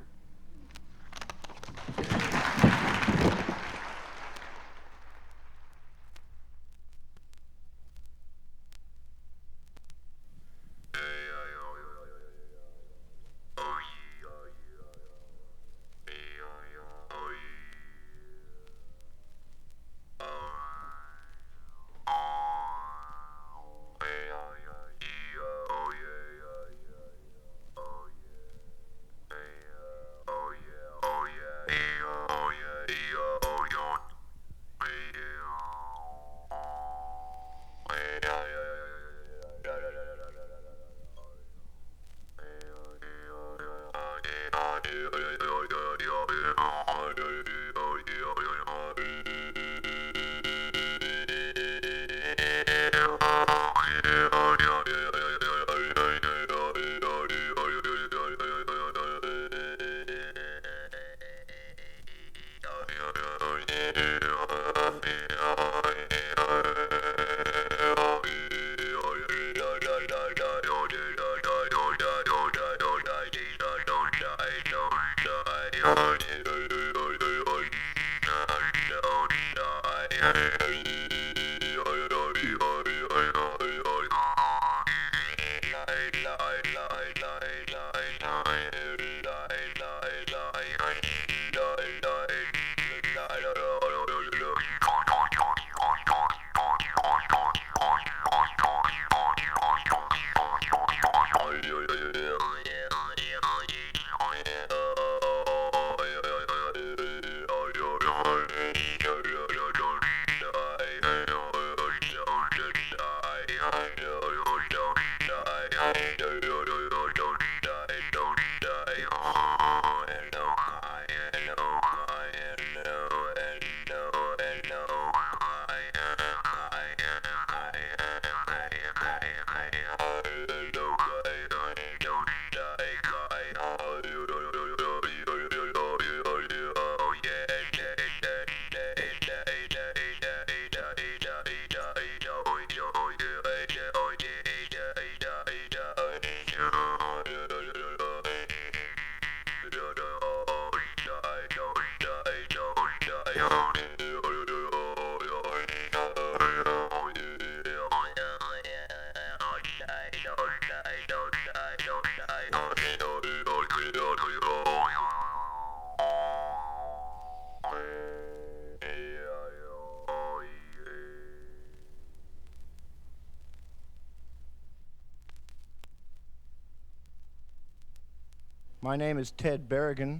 My name is Ted Berrigan.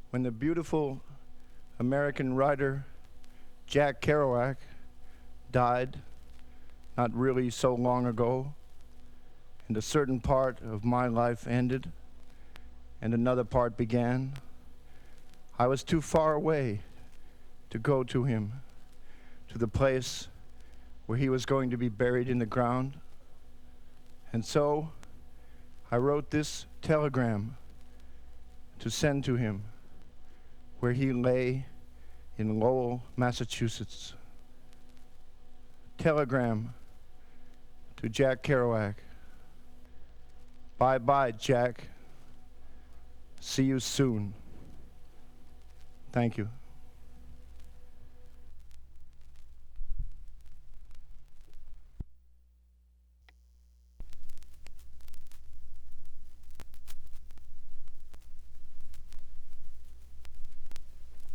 When the beautiful American writer Jack Kerouac died, not really so long ago, and a certain part of my life ended, and another part began, I was too far away to go to him, to the place where he was going to be buried in the ground. And so I wrote this telegram to send to him, where he lay in Lowell, Massachusetts. Telegram to Jack Kerouac. Bye-bye, Jack. See you soon. Thank you.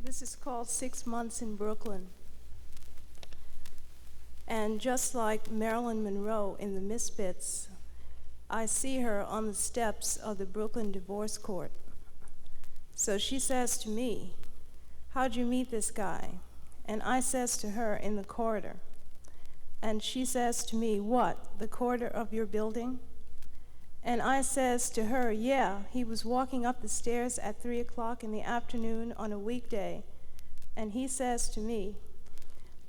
This is called 6 Months in Brooklyn. And just like Marilyn Monroe in The Misfits, I see her on the steps of the Brooklyn Divorce Court. So she says to me, "How'd you meet this guy?" And I says to her, "In the corridor." And she says to me, "What, the corridor of your building?" And I says to her, "Yeah, he was walking up the stairs at 3 o'clock in the afternoon on a weekday." And he says to me,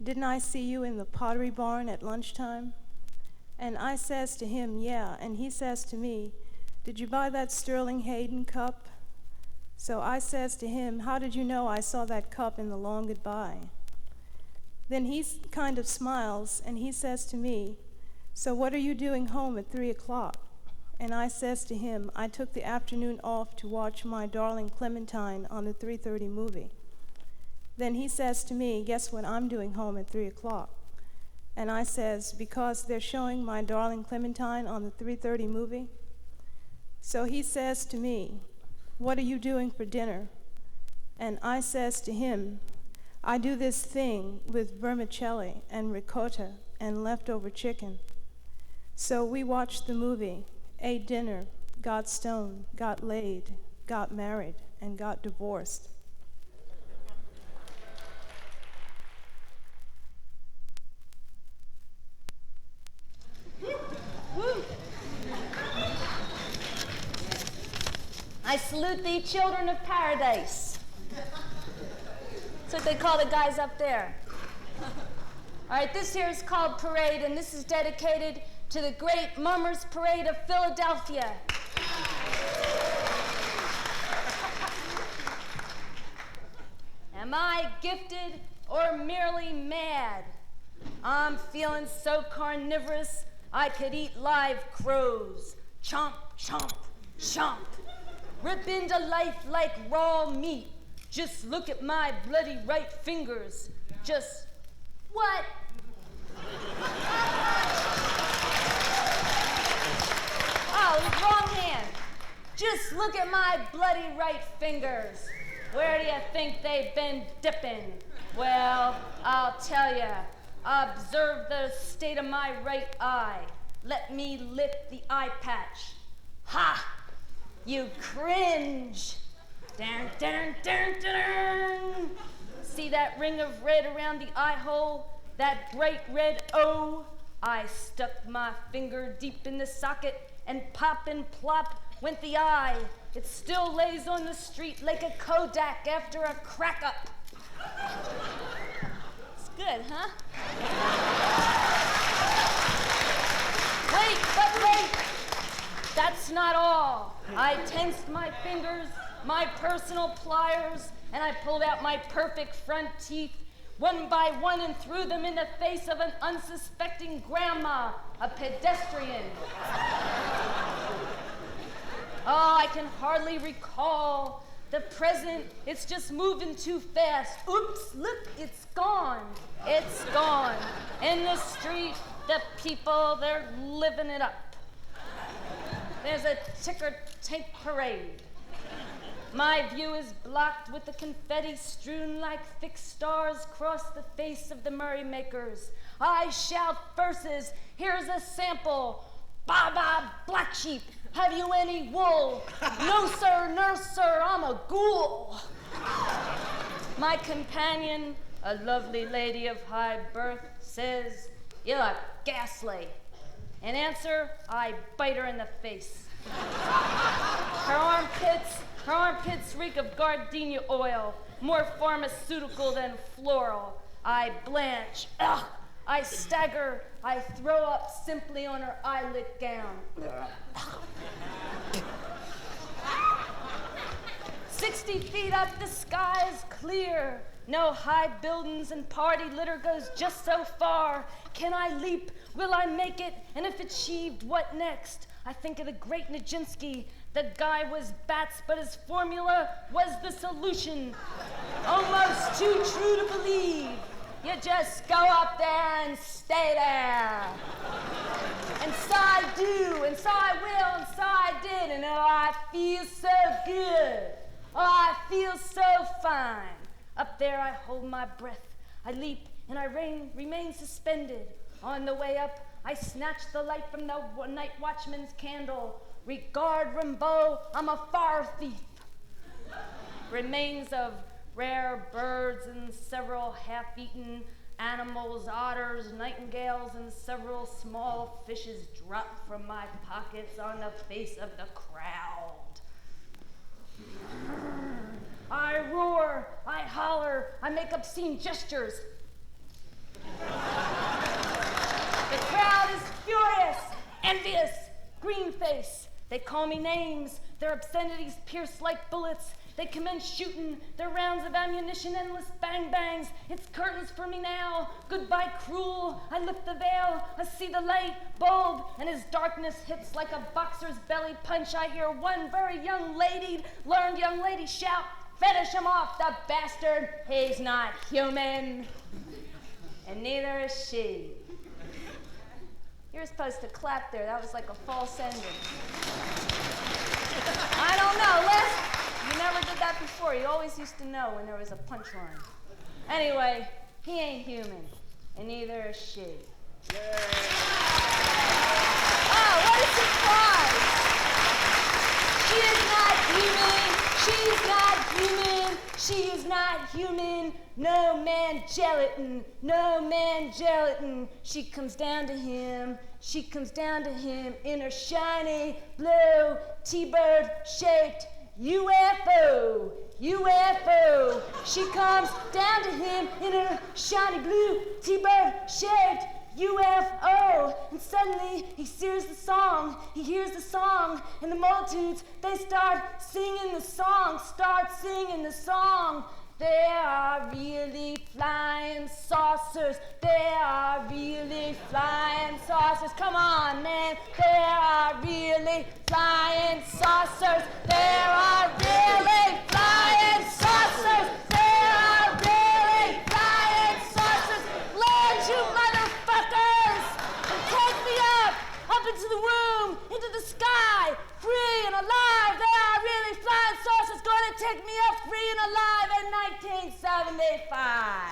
"Didn't I see you in the Pottery Barn at lunchtime?" And I says to him, "Yeah." And he says to me, "Did you buy that Sterling Hayden cup?" So I says to him, "How did you know I saw that cup in the Long Goodbye?" Then he kind of smiles and he says to me, "So what are you doing home at 3 o'clock?" And I says to him, "I took the afternoon off to watch My Darling Clementine on the 3:30 movie." Then he says to me, "Guess what I'm doing home at 3 o'clock?" And I says, "Because they're showing My Darling Clementine on the 3:30 movie." So he says to me, "What are you doing for dinner?" And I says to him, "I do this thing with vermicelli and ricotta and leftover chicken." So we watched the movie, ate dinner, got stoned, got laid, got married, and got divorced. I salute thee, children of paradise. That's what they call the guys up there. All right, this here is called Parade, and this is dedicated to the great Mummers Parade of Philadelphia. Am I gifted or merely mad? I'm feeling so carnivorous I could eat live crows. Chomp, chomp, chomp. Rip into life like raw meat. Just look at my bloody right fingers. Just, what? Oh, wrong hand. Just look at my bloody right fingers. Where do you think they've been dipping? Well, I'll tell ya. Observe the state of my right eye. Let me lift the eye patch. Ha! You cringe. Dun, dun, dun, dun, dun. See that ring of red around the eye hole? That bright red O? I stuck my finger deep in the socket and pop and plop went the eye. It still lays on the street like a Kodak after a crack up. It's good, huh? Wait, but wait! That's not all. I tensed my fingers, my personal pliers, and I pulled out my perfect front teeth one by one and threw them in the face of an unsuspecting grandma, a pedestrian. Oh, I can hardly recall the present. It's just moving too fast. Oops, look, it's gone. It's gone. In the street, the people, they're living it up. There's a ticker-tape parade. My view is blocked with the confetti strewn like thick stars across the face of the merrymakers. I shout verses. Here's a sample. Baba, black sheep, have you any wool? No, sir, nurse, sir, I'm a ghoul. My companion, a lovely lady of high birth, says, you're a ghastly. In answer, I bite her in the face. Her armpits reek of gardenia oil, more pharmaceutical than floral. I blanch. Ugh! I stagger. I throw up simply on her eyelid gown. 60 feet up, the sky's clear. No high buildings and party litter goes just so far. Can I leap? Will I make it? And if achieved, what next? I think of the great Nijinsky. The guy was bats, but his formula was the solution. Almost too true to believe. You just go up there and stay there. And so I do, and so I will, and so I did, and oh, I feel so good. Oh, I feel so fine. Up there I hold my breath. I leap and I remain suspended. On the way up, I snatch the light from the night watchman's candle. Regard Rimbaud, I'm a fire thief. Remains of rare birds and several half-eaten animals, otters, nightingales, and several small fishes drop from my pockets on the face of the crowd. I roar, I holler, I make obscene gestures. The crowd is furious, envious, green-faced. They call me names, their obscenities pierce like bullets. They commence shooting their rounds of ammunition, endless bang-bangs. It's curtains for me now. Goodbye, cruel. I lift the veil. I see the light bulb, and as darkness hits like a boxer's belly punch, I hear one very learned young lady shout, finish him off, the bastard. He's not human. And neither is she. You were supposed to clap there. That was like a false ending. I don't know, Les. You never did that before. You always used to know when there was a punchline. Anyway, he ain't human, and neither is she. Oh, what a surprise! She is not human. She's not human. She is not human. No man gelatin. No man gelatin. She comes down to him. She comes down to him in her shiny blue T-bird shaped UFO, UFO. She comes down to him in her shiny blue T-bird shaped UFO. And suddenly he hears the song, and the multitudes, they start singing the song, There are really flying saucers. There are really flying saucers. Come on, man. There are really flying saucers. There are really flying saucers. There are really flying saucers. Land, you motherfuckers! And take me up into the room, into the sky, free and alive. There are really flying saucers going to take me up free and alive in 1975.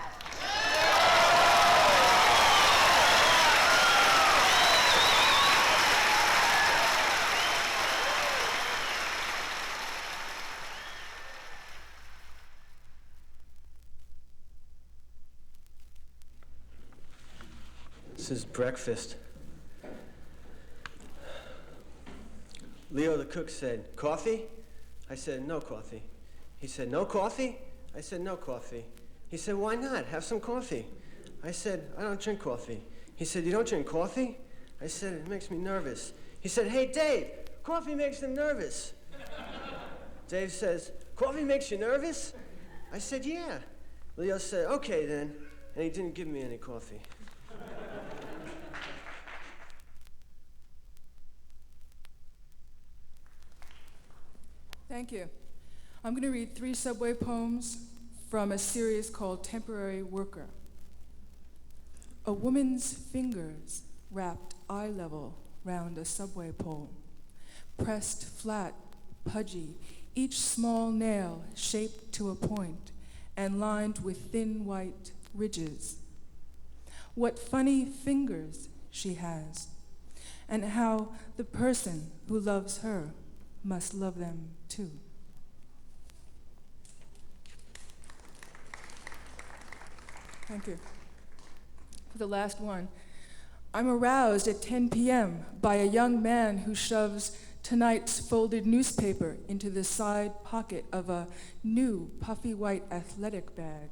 This is breakfast. Leo the cook said, coffee? I said, no coffee. He said, no coffee? I said, no coffee. He said, why not? Have some coffee. I said, I don't drink coffee. He said, you don't drink coffee? I said, it makes me nervous. He said, hey, Dave, coffee makes them nervous. Dave says, coffee makes you nervous? I said, yeah. Leo said, okay then. And he didn't give me any coffee. Thank you. I'm going to read 3 subway poems from a series called Temporary Worker. A woman's fingers wrapped eye level round a subway pole, pressed flat, pudgy, each small nail shaped to a point and lined with thin white ridges. What funny fingers she has. and how the person who loves her must love them too. Thank you. For the last one, I'm aroused at 10 p.m. by a young man who shoves tonight's folded newspaper into the side pocket of a new puffy white athletic bag.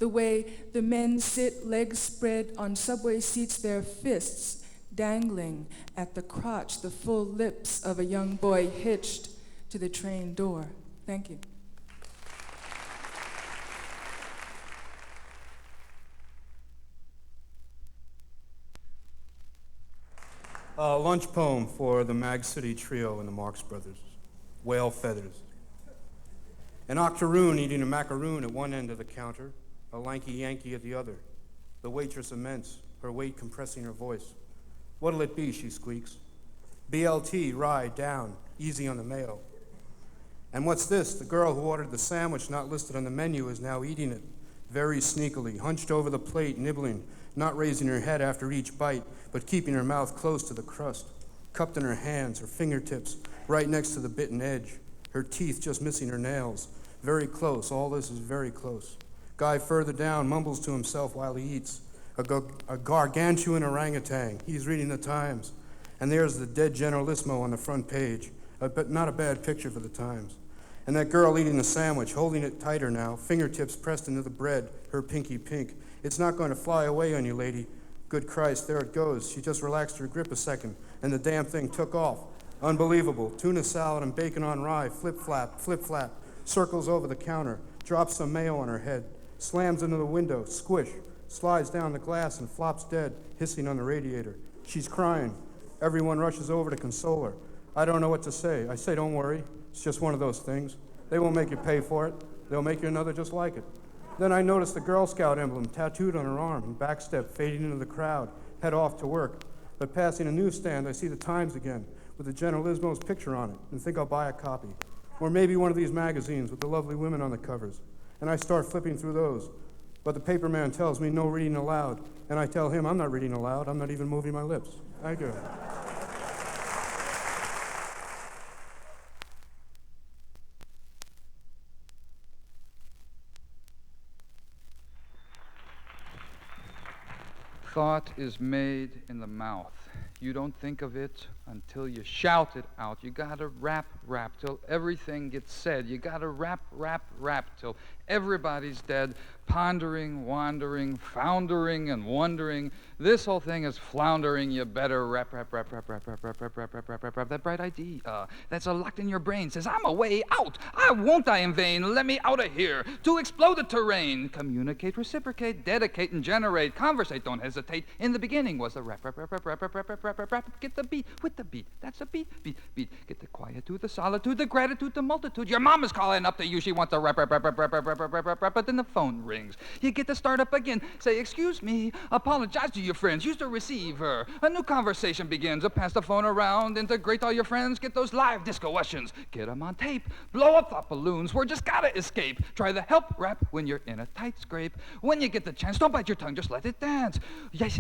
The way the men sit, legs spread on subway seats, their fists dangling at the crotch, the full lips of a young boy hitched to the train door. Thank you. Lunch poem for the Mag City Trio and the Marx Brothers. Whale feathers. An octoroon eating a macaroon at one end of the counter, a lanky Yankee at the other. The waitress immense, her weight compressing her voice. What'll it be, she squeaks. BLT, ride, down, easy on the mayo. And what's this? The girl who ordered the sandwich not listed on the menu is now eating it, very sneakily, hunched over the plate, nibbling, not raising her head after each bite, but keeping her mouth close to the crust, cupped in her hands, her fingertips right next to the bitten edge, her teeth just missing her nails. Very close, all this is very close. Guy further down mumbles to himself while he eats. A gargantuan orangutan, he's reading the Times. And there's the dead generalissimo on the front page, but not a bad picture for the Times. And that girl eating the sandwich, holding it tighter now, fingertips pressed into the bread, her pinky pink. It's not going to fly away on you, lady. Good Christ, there it goes. She just relaxed her grip a second, and the damn thing took off. Unbelievable. Tuna salad and bacon on rye, flip-flap, flip-flap. Circles over the counter, drops some mayo on her head, slams into the window, squish, slides down the glass and flops dead, hissing on the radiator. She's crying. Everyone rushes over to console her. I don't know what to say. I say, don't worry. It's just one of those things. They won't make you pay for it. They'll make you another just like it. Then I noticed the Girl Scout emblem tattooed on her arm and backstep fading into the crowd, head off to work. But passing a newsstand, I see the Times again with the Generalismo's picture on it and think I'll buy a copy. Or maybe one of these magazines with the lovely women on the covers. And I start flipping through those. But the paperman tells me no reading aloud. And I tell him I'm not reading aloud. I'm not even moving my lips. Thank you. Thought is made in the mouth. You don't think of it until you shout it out. You gotta rap till everything gets said. You gotta rap till everybody's dead, pondering, wandering, foundering, and wondering. This whole thing is floundering. You better rap. That bright idea that's locked in your brain says, I'm a way out. I won't die in vain. Let me out of here to explode the terrain. Communicate, reciprocate, dedicate, and generate. Conversate, don't hesitate. In the beginning was a rap. Get the beat with the beat. That's a beat. Get the quietude, the solitude, the gratitude, the multitude. Your mom is calling up to you. She wants a rap. But then the phone rings. You get to start up again. Say, excuse me, apologize to your friends. Use the receiver. A new conversation begins. Pass the phone around. Integrate all your friends. Get those live discussions. Get them on tape. Blow up thought balloons. We're just gotta escape. Try the help rap when you're in a tight scrape. When you get the chance, don't bite your tongue. Just let it dance. Yes.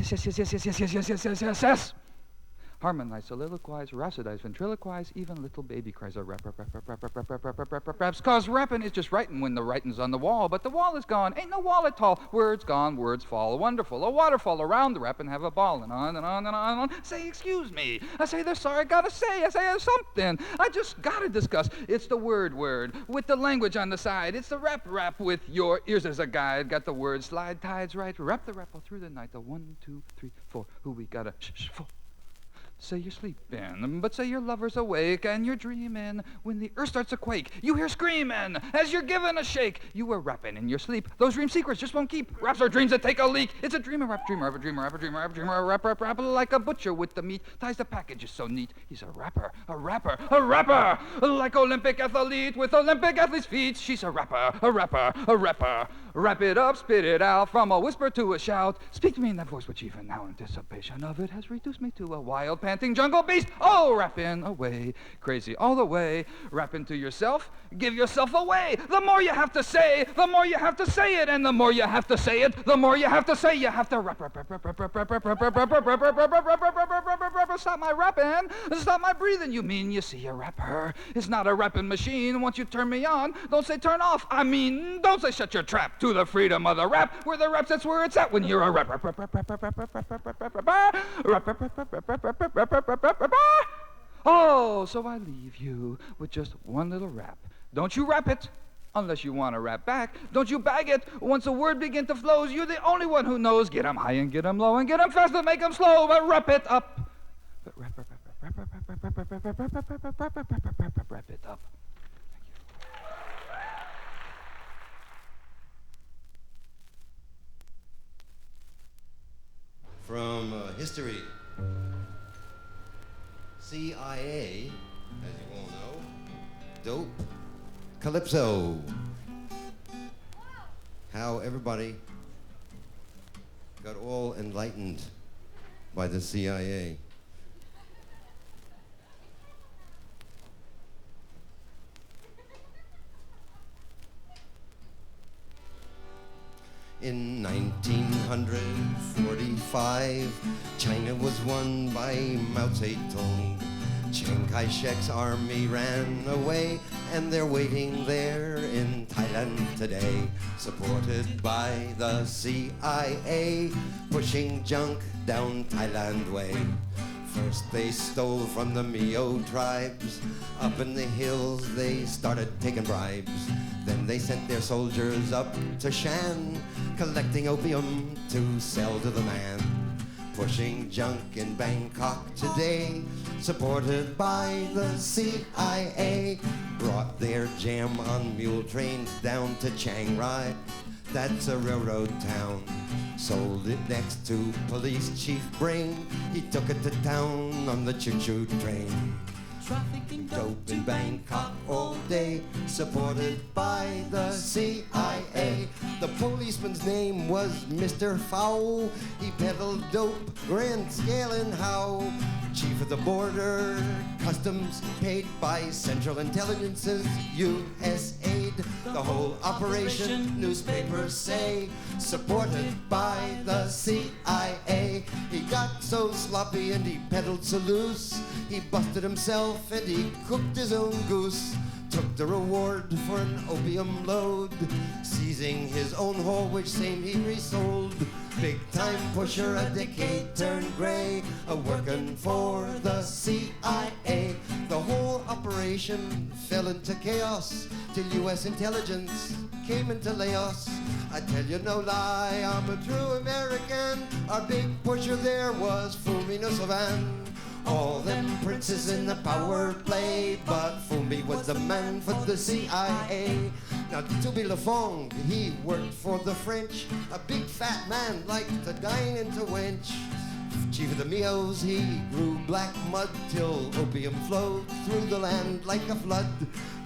Harmonize, soliloquize, rhapsodize, ventriloquize, even little baby cries a rap. Cause rapping is just writing when the writing's on the wall, but the wall is gone, ain't no wall at all. Words gone, words fall, wonderful, a waterfall around the rap and have a ball, and on and on and on and on. Say, excuse me. I say, they're sorry, I gotta say, I say something. I just gotta discuss. It's the word with the language on the side. It's the rap with your ears as a guide. Got the words, slide tides right, rap the rap all through the night. The 1, 2, 3, 4, who we gotta four. Say you're sleeping, but say your lover's awake and you're dreaming. When the earth starts to quake, you hear screaming as you're given a shake. You were rapping in your sleep. Those dream secrets just won't keep. Raps are dreams that take a leak. It's a dreamer, rap, like a butcher with the meat. Ties the packages so neat. He's a rapper. Like Olympic athlete with Olympic athlete's feet. She's a rapper. Wrap it up, spit it out, from a whisper to a shout. Speak to me in that voice which even now anticipation of it has reduced me to a wild panting jungle beast. Oh, rapping away, crazy all the way. Rapping to yourself, give yourself away. The more you have to say, the more you have to say it, and the more you have to say it, the more you have to say. You have to rap. stop my rapping, stop my breathing. You mean you see a rapper? It's not a rapping machine. Once you turn me on, don't say turn off. I mean, don't say shut your trap to the freedom of the rap. Where the rap, that's where it's at when you're a rapper. Oh, so I leave you with just one little rap. Don't you rap it unless you want to rap back. Don't you bag it. Once a word begin to flow, you're the only one who knows. Get 'em high and get 'em low and get 'em fast but make 'em slow. But rap it up. But rap it up. From history. CIA, as you all know, dope, calypso. How everybody got all enlightened by the CIA. In 1945, China was won by Mao Zedong. Chiang Kai-shek's army ran away, and they're waiting there in Thailand today, supported by the CIA, pushing junk down Thailand way. First they stole from the Mio tribes. Up in the hills they started taking bribes. Then they sent their soldiers up to Shan, collecting opium to sell to the man. Pushing junk in Bangkok today, supported by the CIA. Brought their jam on mule trains down to Chiang Rai. That's a railroad town. Sold it next to Police Chief Brain. He took it to town on the choo-choo train. Trafficking dope in Bangkok all day, supported by the CIA. The policeman's name was Mr. Fowl. He peddled dope, grand scale and how. Chief of the border, customs paid by Central Intelligence's U.S. aid. The whole operation, newspapers say, supported by the CIA. He got so sloppy and he peddled so loose, he busted himself and he cooked his own goose. Took the reward for an opium load, seizing his own whole, which same he resold. Big time pusher, a decade turned gray, a working for the CIA. The whole operation fell into chaos till U.S. intelligence came into Laos. I tell you no lie, I'm a true American. Our big pusher there was Fumi Nusavan. All them princes in the power play, but Fumi was the man for the CIA. Now Tubi Lafong, he worked for the French. A big fat man liked to dine and to wench. Chief of the Mios, he grew black mud till opium flowed through the land like a flood.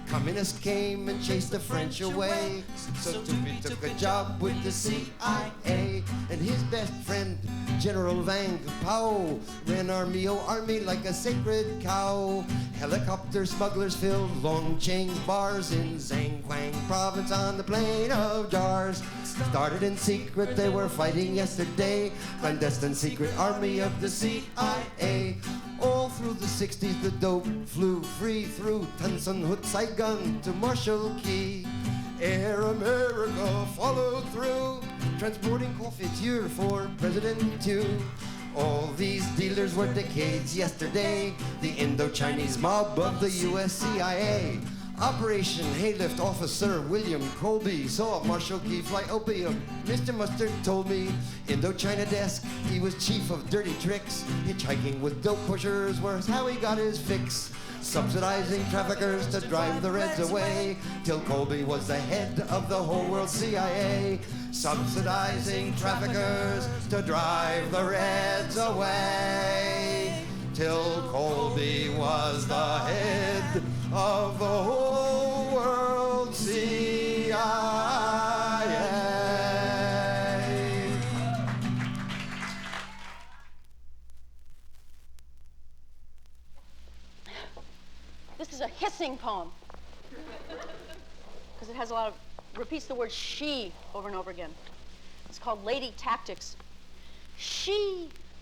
Communists came and chased the French away, so Tupi took a job with the CIA. And his best friend, General Vang Pao, ran our Mio army like a sacred cow. Helicopter smugglers filled long chain bars in Zhangquang province on the plain of jars. Started in secret, they were fighting yesterday. Clandestine secret army of the CIA. All through the 60s, the dope flew free through Tan Son Nhut, Saigon to Marshall Key. Air America followed through, transporting confiture for President Tu. All these dealers were decades yesterday, the Indo-Chinese mob of the US CIA. Operation Haylift Officer William Colby saw Marshall Key fly opium. Mr. Mustard told me, Indochina desk, he was chief of dirty tricks. Hitchhiking with dope pushers was how he got his fix. Subsidizing traffickers to drive the Reds away, till Colby was the head of the whole world CIA. Subsidizing traffickers to drive the Reds away, till Colby was the head of the whole world CIA. This is a hissing poem, because it has a lot of, repeats the word she over and over again. It's called Lady Tactics. She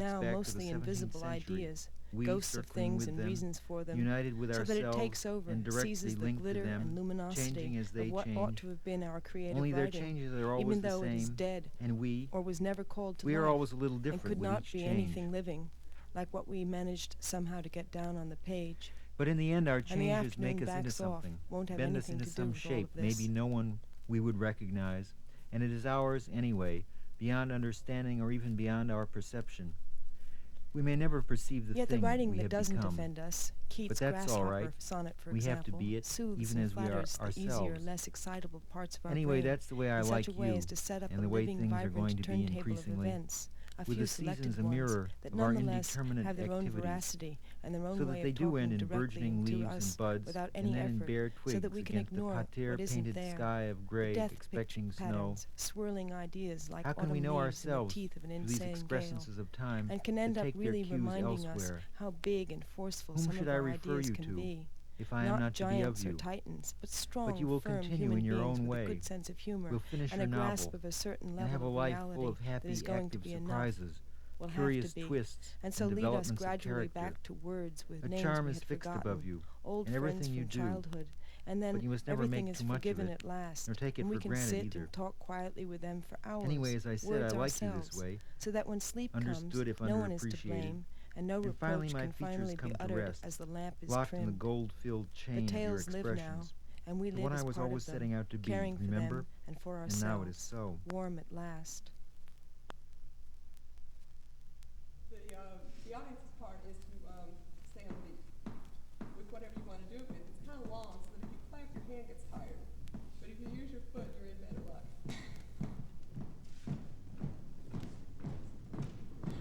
now back to mostly the 17th invisible century. ideas, We, ghosts of circling things with and them, reasons for them, united with so that it ourselves takes over, and directly seizes the linked to glitter them, and luminosity changing as they of what ought change. to have been our creative Only their writing, changes are always even the though it is same, dead, and we or was never called to we life, are always a little and different could with not each be change. anything living, like what we managed somehow to get down on the page. But in the end, our And the changes make afternoon us into backs off. something, Won't have bend us anything into to do some with all shape, of this. maybe no one we would recognize, and it is ours anyway, beyond understanding or even beyond our perception. We may never perceive the Yet the thing writing we that have doesn't become. defend us, Keats' But that's all Grasshopper right. sonnet, for We example, have to be it, soothes even and as we are flatters the easier, ourselves. less excitable parts of our Anyway, brain that's the way I in like such a way you, as to set up and a the way living, things are vibrant going to be turntable of increasingly, events, a with few the seasons selected a ones mirror that of our nonetheless indeterminate have their own activities, veracity and their own so way that they of do talking end in directly burgeoning to leaves us and buds, without and any then in effort, bare so that twigs we can against the ignore pater what isn't painted there. sky of gray, Death expecting snow. patterns, swirling ideas like How can autumn we know leaves in the ourselves teeth of an through these insane excrescences gale, of time and can to end up take their really cues reminding elsewhere? us how big and forceful Whom some should of I our refer ideas you can to, be. if I am not to be of giants or you? titans, but strong, But you will firm continue human in your beings own with way. a good sense of humor We'll finish and your a grasp novel of a certain and level have a of life reality full of that happy, is going to active be enough. surprises, Will have curious to be. twists, And so and lead us developments of gradually character. back to words with A names charm we is had fixed forgotten, above you, old and friends everything you from do, childhood, and then but you must never everything make is too much of forgiven it, at last, nor take it and we for can granted sit either. and talk quietly with them for hours. Anyway, as I said, words I like you this ourselves, way, so that when sleep comes, understood if no one is to underappreciated, blame, and no and finally reproach my can features finally come be to uttered rest, as the lamp is locked in the trimmed. gold-filled chain The of your tales live now, expressions, and we the live one as I was part always of them, setting out to be, caring for remember? them and for And ourselves, now it is so. warm at last. The audience's part is to stay on beat with whatever you want to do. And it's kind of long, so that if you clap, your hand gets tired. But if you use your foot, you're in better luck.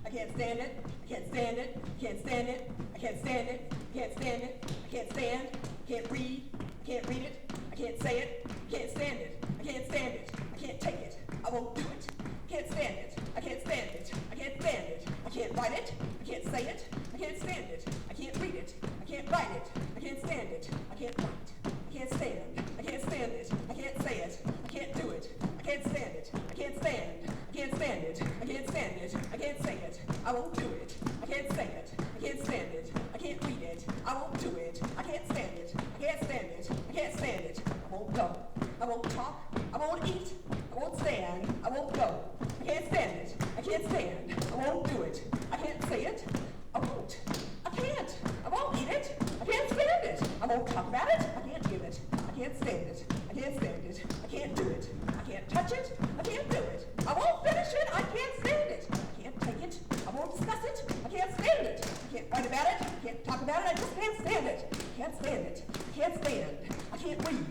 I can't stand it. I can't stand it. I can't stand it. I can't stand it. I can't stand it. I can't stand. I can't read. I can't read it. I can't say it. I can't stand it. I can't stand it. I can't take it. I won't do it. I can't stand it. I can't stand it. I can't stand it. I can't write it. I can't say it. I can't stand it. I can't read it. I can't write it. I can't stand it. I can't write. I can't stand. I can't stand it. I can't say it. I can't do it. I can't stand it. I can't stand. I can't stand it. I can't stand it. I can't say it. I won't do it. I can't say it. I can't stand it. I can't read it. I won't do it. I can't stand it. I can't stand it. I can't stand it. I won't go. I won't talk. I won't eat. I won't stand. I won't go. I can't stand it. I can't stand. I won't do it. I can't say it. I won't. I can't. I won't eat it. I can't stand it. I won't talk about it. I can't give it. I can't stand it. I can't stand it. I can't do it. I can't touch it. I can't do it. I won't finish it. I can't stand it. I can't take it. I won't discuss it. I can't stand it. I can't write about it. I can't talk about it. I just can't stand it. I can't stand it. I can't stand. I can't read.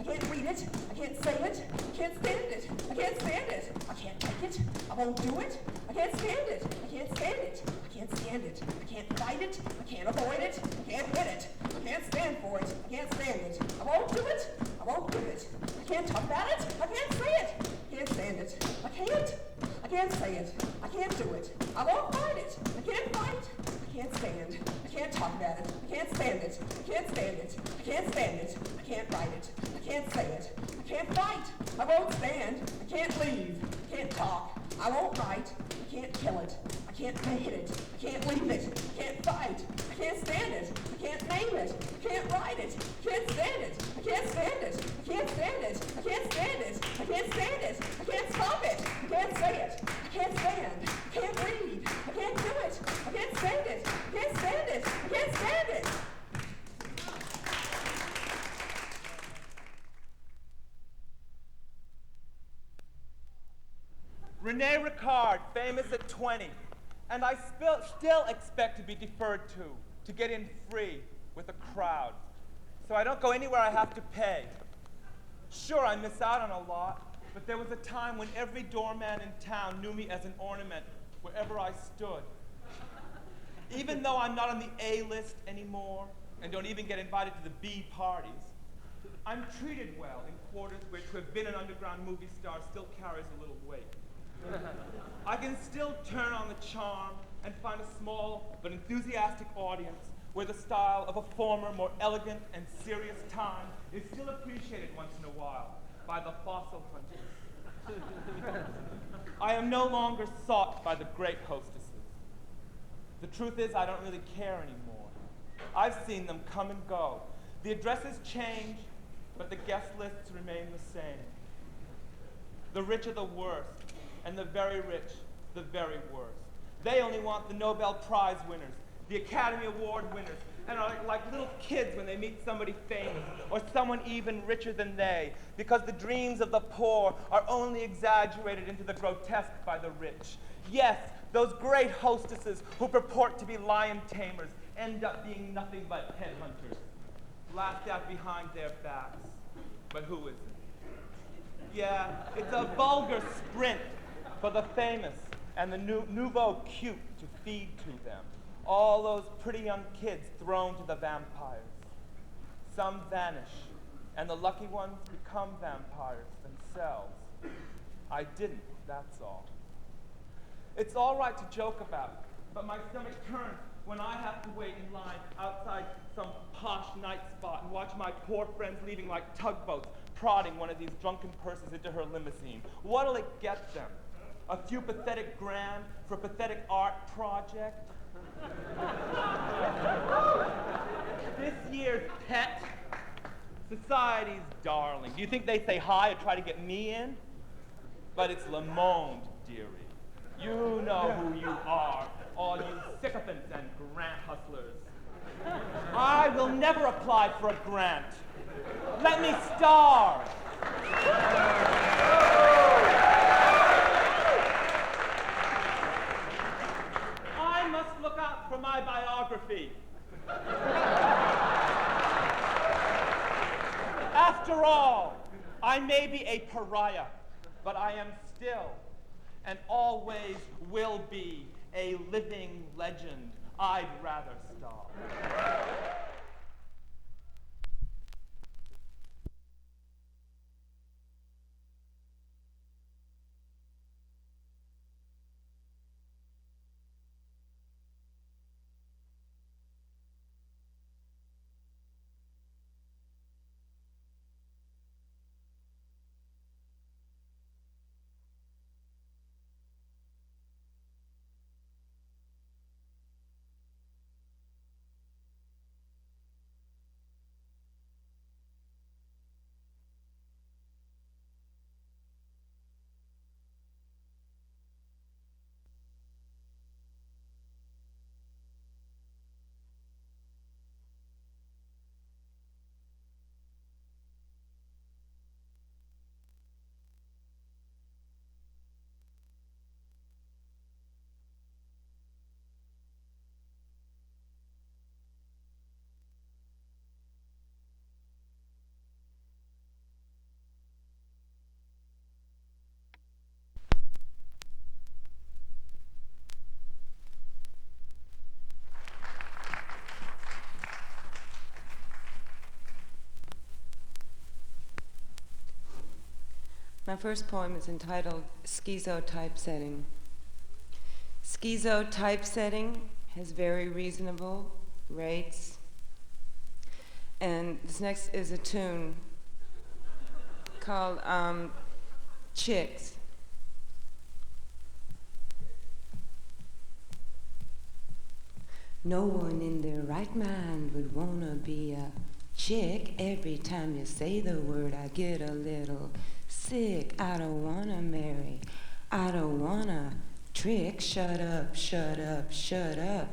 I can't read it. I can't say it. I can't stand it. I can't stand it. I can't take it. I won't do it. I can't stand it. I can't stand it. I can't stand it. I can't fight it. I can't avoid it. I can't hit it. I can't stand for it. I can't stand it. I won't do it. I won't do it. I can't talk about it. I can't say it. I can't stand it. I can't. I can't say it. I can't do it. I won't fight it. I can't fight. I can't stand. I can't talk about it. I can't stand it. I can't stand it. I can't stand it. I can't write it. I can't say it. I can't fight. I won't stand. I can't leave. I can't talk. I won't write. I can't kill it. I can't hit it. I can't leave it. I can't fight. I can't stand it. I can't name it. I can't write it. I can't stand it. I can't stand it. I can't stand it. I can't stand it. I can't stand it. I can't stop it. I can't say it. I can't stand. I can't read. I can't do it. I can't stand it. I can't stand it. I can't stand it. Rene Ricard, famous at 20, and I still expect to be deferred to get in free with a crowd. So I don't go anywhere I have to pay. Sure, I miss out on a lot, but there was a time when every doorman in town knew me as an ornament wherever I stood. Even though I'm not on the A list anymore and don't even get invited to the B parties, I'm treated well in quarters where to have been an underground movie star still carries a little weight. I can still turn on the charm and find a small but enthusiastic audience where the style of a former, more elegant and serious time is still appreciated once in a while by the fossil hunters. I am no longer sought by the great hostesses. The truth is, I don't really care anymore. I've seen them come and go. The addresses change, but the guest lists remain the same. The rich are the worst, and the very rich, the very worst. They only want the Nobel Prize winners, the Academy Award winners, and are like little kids when they meet somebody famous or someone even richer than they, because the dreams of the poor are only exaggerated into the grotesque by the rich. Yes, those great hostesses who purport to be lion tamers end up being nothing but headhunters, laughed at behind their backs. But who isn't? Yeah, it's a vulgar sprint for the famous and the nouveau cute to feed to them. All those pretty young kids thrown to the vampires. Some vanish, and the lucky ones become vampires themselves. I didn't, that's all. It's all right to joke about, but my stomach turns when I have to wait in line outside some posh night spot and watch my poor friends leaving like tugboats, prodding one of these drunken persons into her limousine. What'll it get them? A few pathetic grand for a pathetic art project? This year's pet, society's darling. Do you think they say hi or try to get me in? But it's Le Monde, dearie. You know who you are, all you sycophants and grant hustlers. I will never apply for a grant. Let me starve. I must look out for my biography. After all, I may be a pariah, but I am still and always will be a living legend. I'd rather starve. My first poem is entitled Schizo Typesetting. Schizo typesetting has very reasonable rates. And this next is a tune called Chicks. No one in their right mind would wanna be a chick. Every time you say the word, I get a little sick. I don't wanna marry. I don't wanna trick. Shut up, shut up, shut up.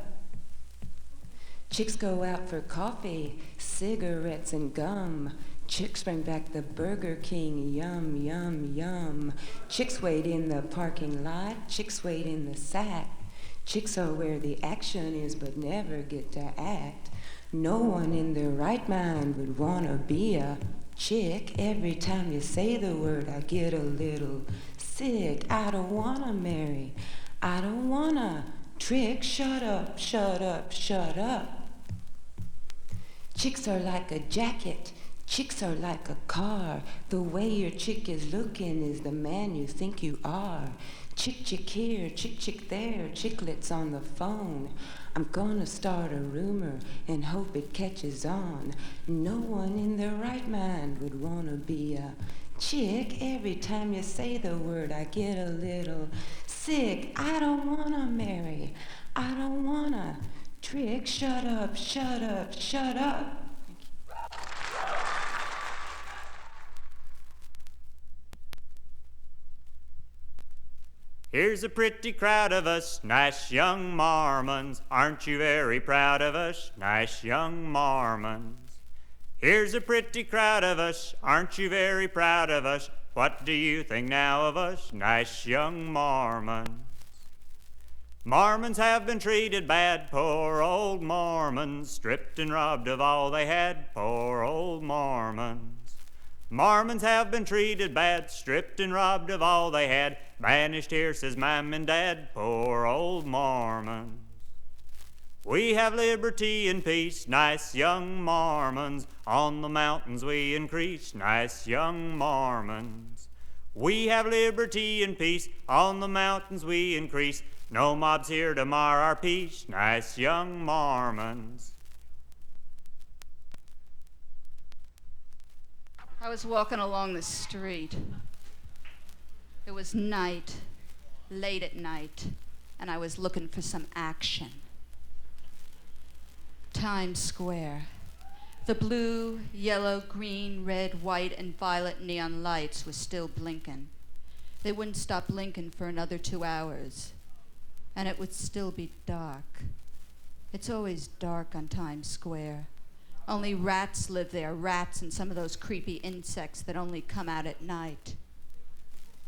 Chicks go out for coffee, cigarettes, and gum. Chicks bring back the Burger King, yum, yum, yum. Chicks wait in the parking lot. Chicks wait in the sack. Chicks are where the action is but never get to act. No one in their right mind would wanna be a chick. Every time you say the word, I get a little sick. I don't wanna marry. I don't wanna trick. Shut up, shut up, shut up. Chicks are like a jacket. Chicks are like a car. The way your chick is looking is the man you think you are. Chick, chick here, chick, chick there, chicklets on the phone. I'm gonna start a rumor and hope it catches on. No one in their right mind would wanna be a chick. Every time you say the word, I get a little sick. I don't wanna marry. I don't wanna trick. Shut up, shut up, shut up. Here's a pretty crowd of us, nice young Mormons. Aren't you very proud of us, nice young Mormons? Here's a pretty crowd of us, aren't you very proud of us? What do you think now of us, nice young Mormons? Mormons have been treated bad, poor old Mormons, stripped and robbed of all they had, poor old Mormons. Mormons have been treated bad, stripped and robbed of all they had, banished here, says Mom and Dad, poor old Mormons. We have liberty and peace, nice young Mormons, on the mountains we increase, nice young Mormons. We have liberty and peace, on the mountains we increase, no mobs here to mar our peace, nice young Mormons. I was walking along the street. It was night, late at night, and I was looking for some action. Times Square. The blue, yellow, green, red, white, and violet neon lights were still blinking. They wouldn't stop blinking for another 2 hours, and it would still be dark. It's always dark on Times Square. Only rats live there, rats and some of those creepy insects that only come out at night.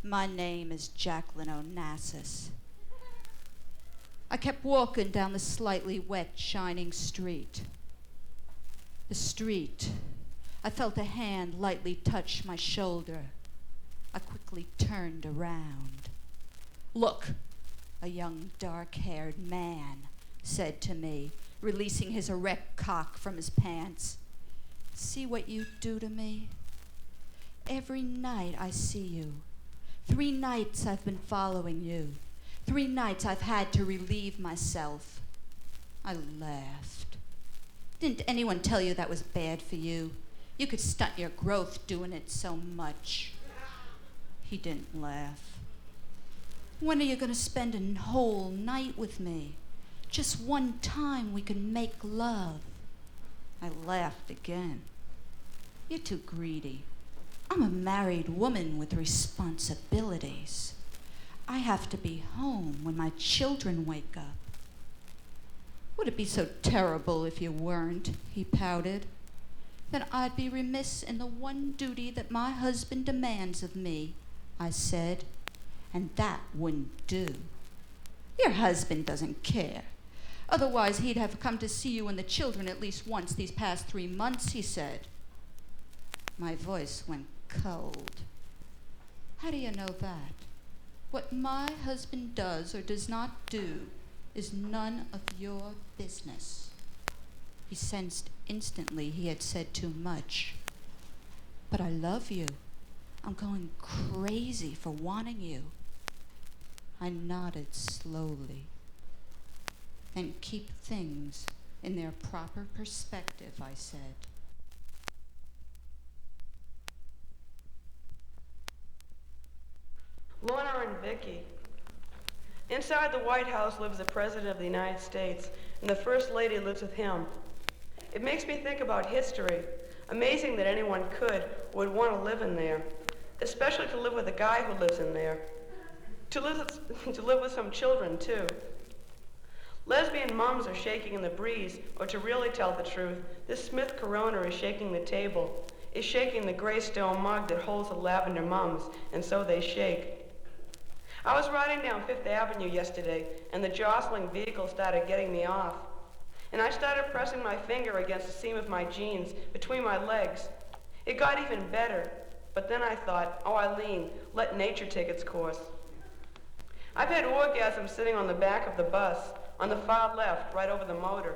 My name is Jacqueline Onassis. I kept walking down the slightly wet, shining street. The street. I felt a hand lightly touch my shoulder. I quickly turned around. "Look," a young, dark-haired man said to me, releasing his erect cock from his pants. "See what you do to me? Every night I see you. 3 nights I've been following you. 3 nights I've had to relieve myself." I laughed. "Didn't anyone tell you that was bad for you? You could stunt your growth doing it so much." He didn't laugh. "When are you going to spend a whole night with me? Just one time we can make love." I laughed again. "You're too greedy. I'm a married woman with responsibilities. I have to be home when my children wake up." "Would it be so terrible if you weren't?" he pouted. "Then I'd be remiss in the one duty that my husband demands of me," I said, "and that wouldn't do. Your husband doesn't care. Otherwise, he'd have come to see you and the children at least once these past 3 months," he said. My voice went cold. "How do you know that? What my husband does or does not do is none of your business." He sensed instantly he had said too much. "But I love you. I'm going crazy for wanting you." I nodded slowly. "And keep things in their proper perspective," I said. Lorna and Vicky. Inside the White House lives the President of the United States, and the First Lady lives with him. It makes me think about history. Amazing that anyone would want to live in there, especially to live with a guy who lives in there. To live with some children, too. Lesbian mums are shaking in the breeze, or to really tell the truth, this Smith Corona is shaking the table, is shaking the gray stone mug that holds the lavender mums, and so they shake. I was riding down Fifth Avenue yesterday, and the jostling vehicle started getting me off. And I started pressing my finger against the seam of my jeans, between my legs. It got even better, but then I thought, oh, Eileen, let nature take its course. I've had orgasms sitting on the back of the bus, on the far left, right over the motor.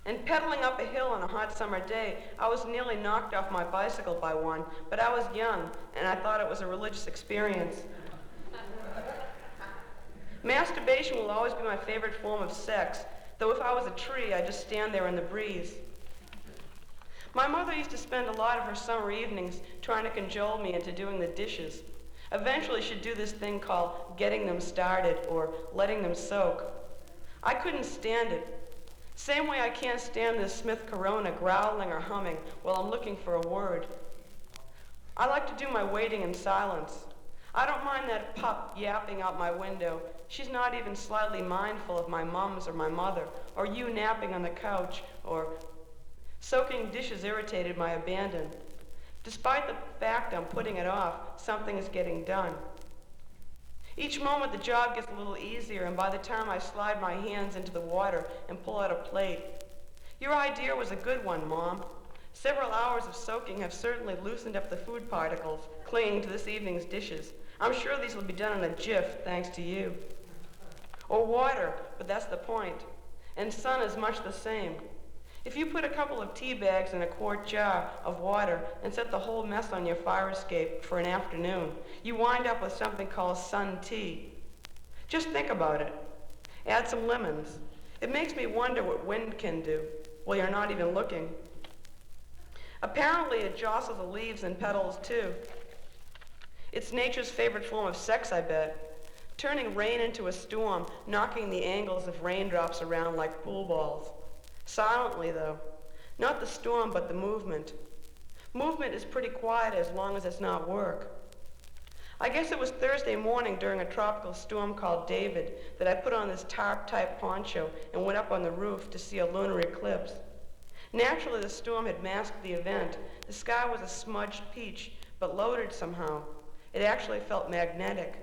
And pedaling up a hill on a hot summer day, I was nearly knocked off my bicycle by one, but I was young, and I thought it was a religious experience. Masturbation will always be my favorite form of sex, though if I was a tree, I'd just stand there in the breeze. My mother used to spend a lot of her summer evenings trying to cajole me into doing the dishes. Eventually, she'd do this thing called getting them started or letting them soak. I couldn't stand it. Same way I can't stand this Smith Corona growling or humming while I'm looking for a word. I like to do my waiting in silence. I don't mind that pup yapping out my window. She's not even slightly mindful of my mums or my mother, or you napping on the couch, or soaking dishes irritated my abandon. Despite the fact I'm putting it off, something is getting done. Each moment the job gets a little easier, and by the time I slide my hands into the water and pull out a plate. Your idea was a good one, Mom. Several hours of soaking have certainly loosened up the food particles clinging to this evening's dishes. I'm sure these will be done in a jiff, thanks to you. Or water, but that's the point. And sun is much the same. If you put a couple of tea bags in a quart jar of water and set the whole mess on your fire escape for an afternoon, you wind up with something called sun tea. Just think about it. Add some lemons. It makes me wonder what wind can do. Well, you're not even looking. Apparently, it jostles the leaves and petals, too. It's nature's favorite form of sex, I bet. Turning rain into a storm, knocking the angles of raindrops around like pool balls. Silently, though. Not the storm, but the movement. Movement is pretty quiet as long as it's not work. I guess it was Thursday morning during a tropical storm called David that I put on this tarp-type poncho and went up on the roof to see a lunar eclipse. Naturally, the storm had masked the event. The sky was a smudged peach, but loaded somehow. It actually felt magnetic.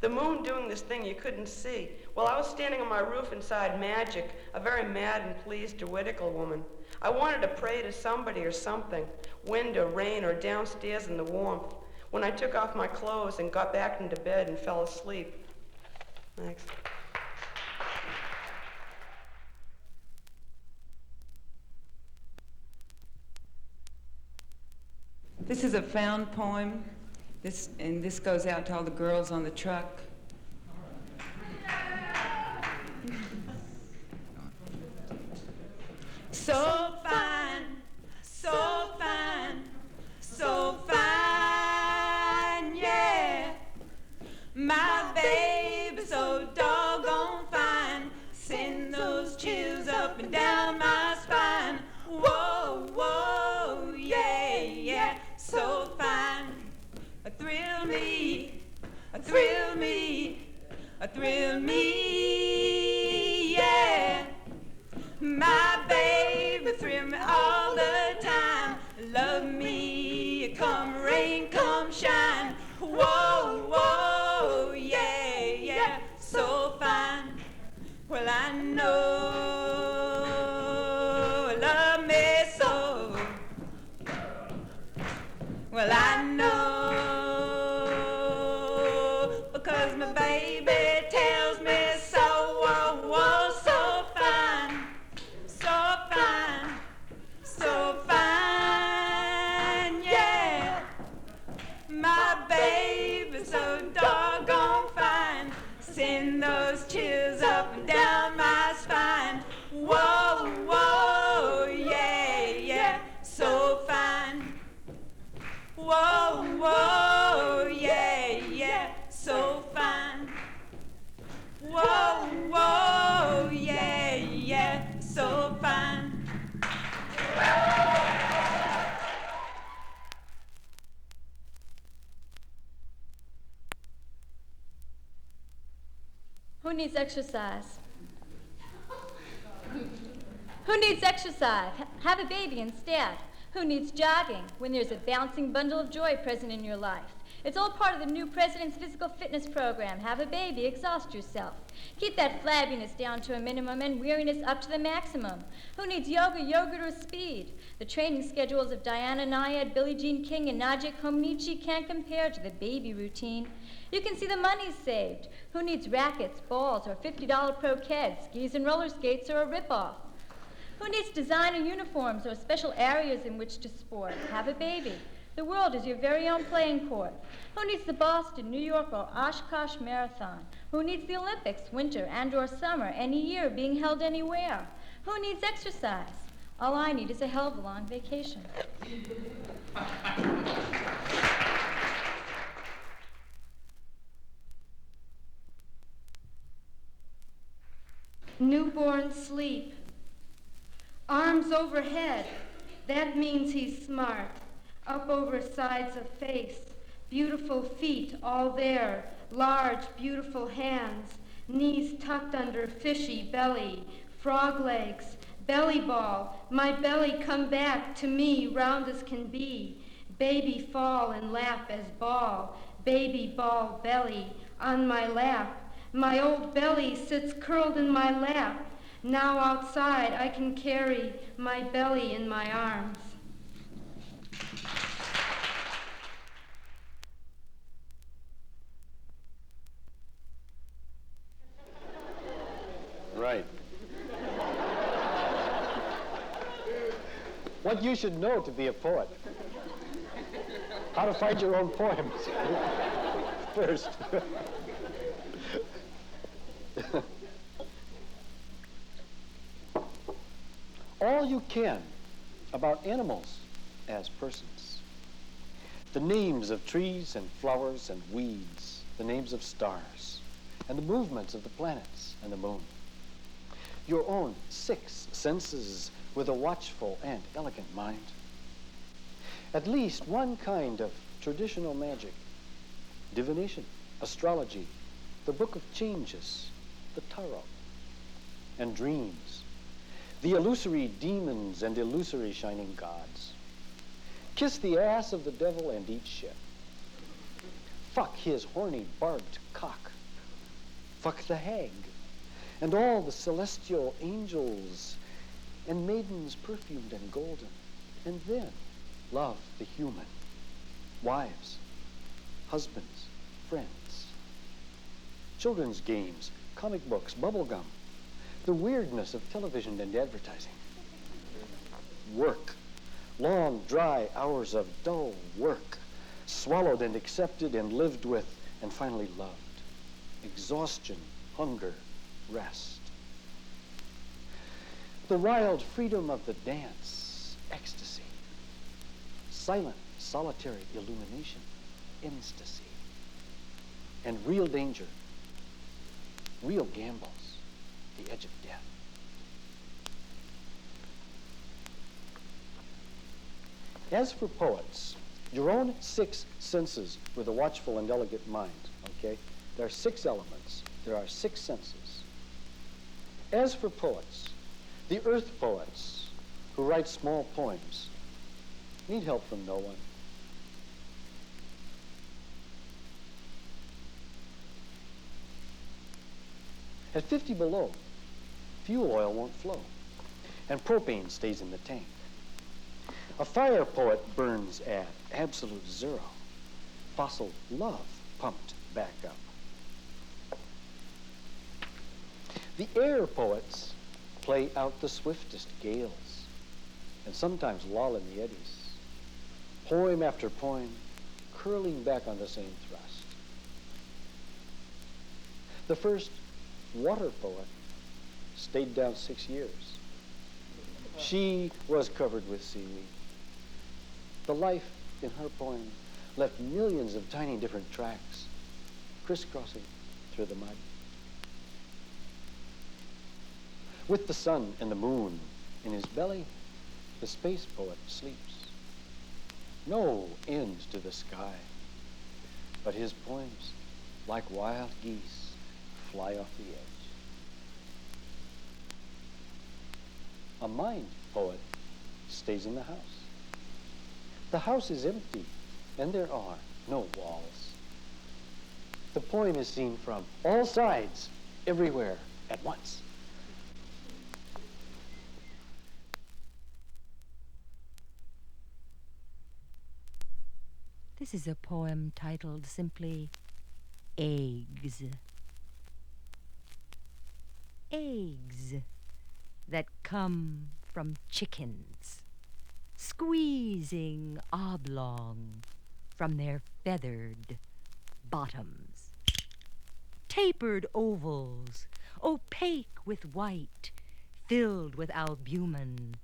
The moon doing this thing you couldn't see. Well, I was standing on my roof inside Magic, a very mad and pleased druidical woman. I wanted to pray to somebody or something, wind or rain or downstairs in the warmth, when I took off my clothes and got back into bed and fell asleep. Thanks. This is a found poem. This goes out to all the girls on the truck. So fine, so fine, so fine, yeah. My baby so doggone fine. Send those chills up and down my spine. Whoa, whoa, yeah, yeah, so fine. Thrill me, thrill me, thrill me, yeah. My baby thrill me all the time. Love me, come rain, come shine. Whoa, whoa, yeah, yeah, so fine. Well, I know, love me so. Well, I know, because my baby tells me so. Whoa, whoa, so fine, so fine, so fine, yeah. My baby so doggone fine. Send those chills up and down my spine. Whoa, whoa, yeah, yeah, so fine. Whoa, whoa, yeah, yeah, so fine. Whoa, whoa, yeah, yeah, so fine. Who needs exercise? Who needs exercise? Have a baby instead. Who needs jogging when there's a bouncing bundle of joy present in your life? It's all part of the new president's physical fitness program. Have a baby, exhaust yourself. Keep that flabbiness down to a minimum and weariness up to the maximum. Who needs yoga, yogurt, or speed? The training schedules of Diana Nyad, Billie Jean King, and Nadia Comaneci can't compare to the baby routine. You can see the money saved. Who needs rackets, balls, or $50 croquettes, skis and roller skates, or a rip-off? Who needs designer uniforms or special areas in which to sport? Have a baby. The world is your very own playing court. Who needs the Boston, New York, or Oshkosh Marathon? Who needs the Olympics, winter and/or summer, any year, being held anywhere? Who needs exercise? All I need is a hell of a long vacation. Newborn sleep. Arms overhead, that means he's smart. Up over sides of face, Beautiful feet all there, large, beautiful hands, knees tucked under fishy belly, frog legs, belly ball, my belly come back to me, round as can be. Baby fall and lap as ball, baby ball belly on my lap. My old belly sits curled in my lap. Now outside I can carry my belly in my arms. Right. What you should know to be a poet. How to find your own poems. First. All you can about animals as persons. The names of trees and flowers and weeds, the names of stars, and the movements of the planets and the moon. Your own 6 senses with a watchful and elegant mind. At least one kind of traditional magic, divination, astrology, the book of changes, the tarot, and dreams, the illusory demons and illusory shining gods. Kiss the ass of the devil and eat shit. Fuck his horny barbed cock. Fuck the hag and all the celestial angels and maidens perfumed and golden, and then love the human, wives, husbands, friends, children's games, comic books, bubblegum, the weirdness of television and advertising, work, long, dry hours of dull work, swallowed and accepted and lived with and finally loved, exhaustion, hunger, rest. The wild freedom of the dance, ecstasy. Silent, solitary illumination, ecstasy. And real danger, real gambles, the edge of death. As for poets, your own 6 senses with a watchful and elegant mind, okay? There are 6 elements. There are 6 senses. As for poets, the earth poets who write small poems need help from no one. At 50 below, fuel oil won't flow, and propane stays in the tank. A fire poet burns at absolute 0. Fossil love pumped back up. The air poets play out the swiftest gales, and sometimes lull in the eddies. Poem after poem, curling back on the same thrust. The first water poet stayed down 6 years. She was covered with seaweed. The life in her poem left millions of tiny different tracks crisscrossing through the mud. With the sun and the moon in his belly, the space poet sleeps. No end to the sky, but his poems, like wild geese, fly off the edge. A mind poet stays in the house. The house is empty, and there are no walls. The poem is seen from all sides, everywhere, at once. This is a poem titled simply Eggs. Eggs that come from chickens, squeezing oblong from their feathered bottoms. Tapered ovals, opaque with white, filled with albumin,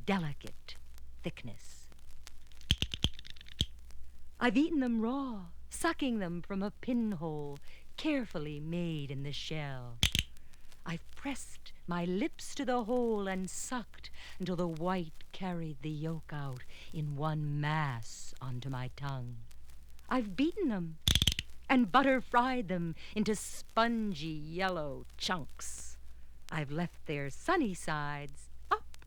delicate thickness. I've eaten them raw, sucking them from a pinhole carefully made in the shell. I've pressed my lips to the hole and sucked until the white carried the yolk out in one mass onto my tongue. I've beaten them and butter fried them into spongy yellow chunks. I've left their sunny sides up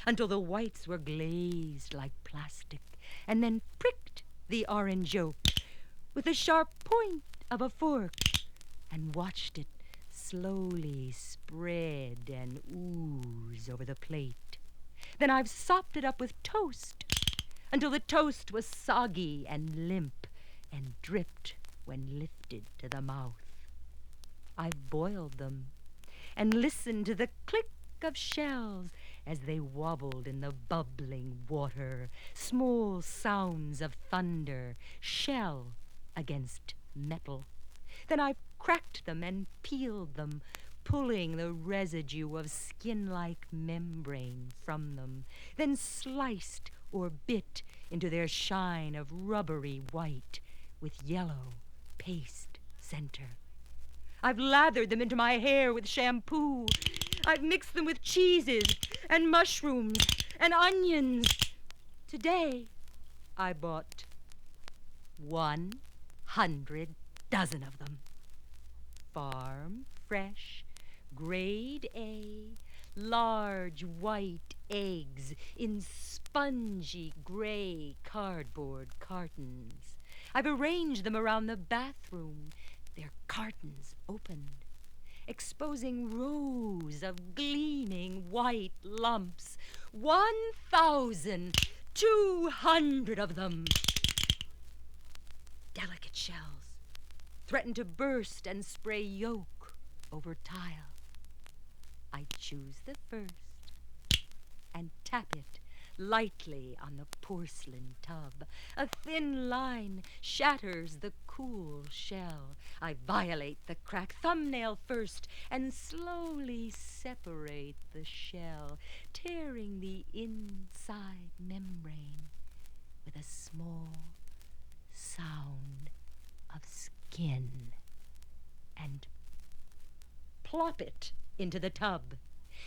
until the whites were glazed like plastic, and then pricked the orange yolk with the sharp point of a fork and watched it slowly spread and ooze over the plate. Then I've sopped it up with toast until the toast was soggy and limp and dripped when lifted to the mouth. I've boiled them and listened to the click of shells as they wobbled in the bubbling water, small sounds of thunder, shell against metal. Then I've cracked them and peeled them, pulling the residue of skin-like membrane from them, then sliced or bit into their shine of rubbery white with yellow paste center. I've lathered them into my hair with shampoo. I've mixed them with cheeses and mushrooms and onions. Today, I bought 100 dozen of them. Farm, fresh, grade A, large white eggs in spongy gray cardboard cartons. I've arranged them around the bathroom, their cartons opened, exposing rows of gleaming white lumps. 1,200 of them. Delicate shells threaten to burst and spray yolk over tile. I choose the first and tap it lightly on the porcelain tub. A thin line shatters the cool shell. I violate the crack, thumbnail first, and slowly separate the shell, tearing the inside membrane with a small sound of skin, and plop it into the tub.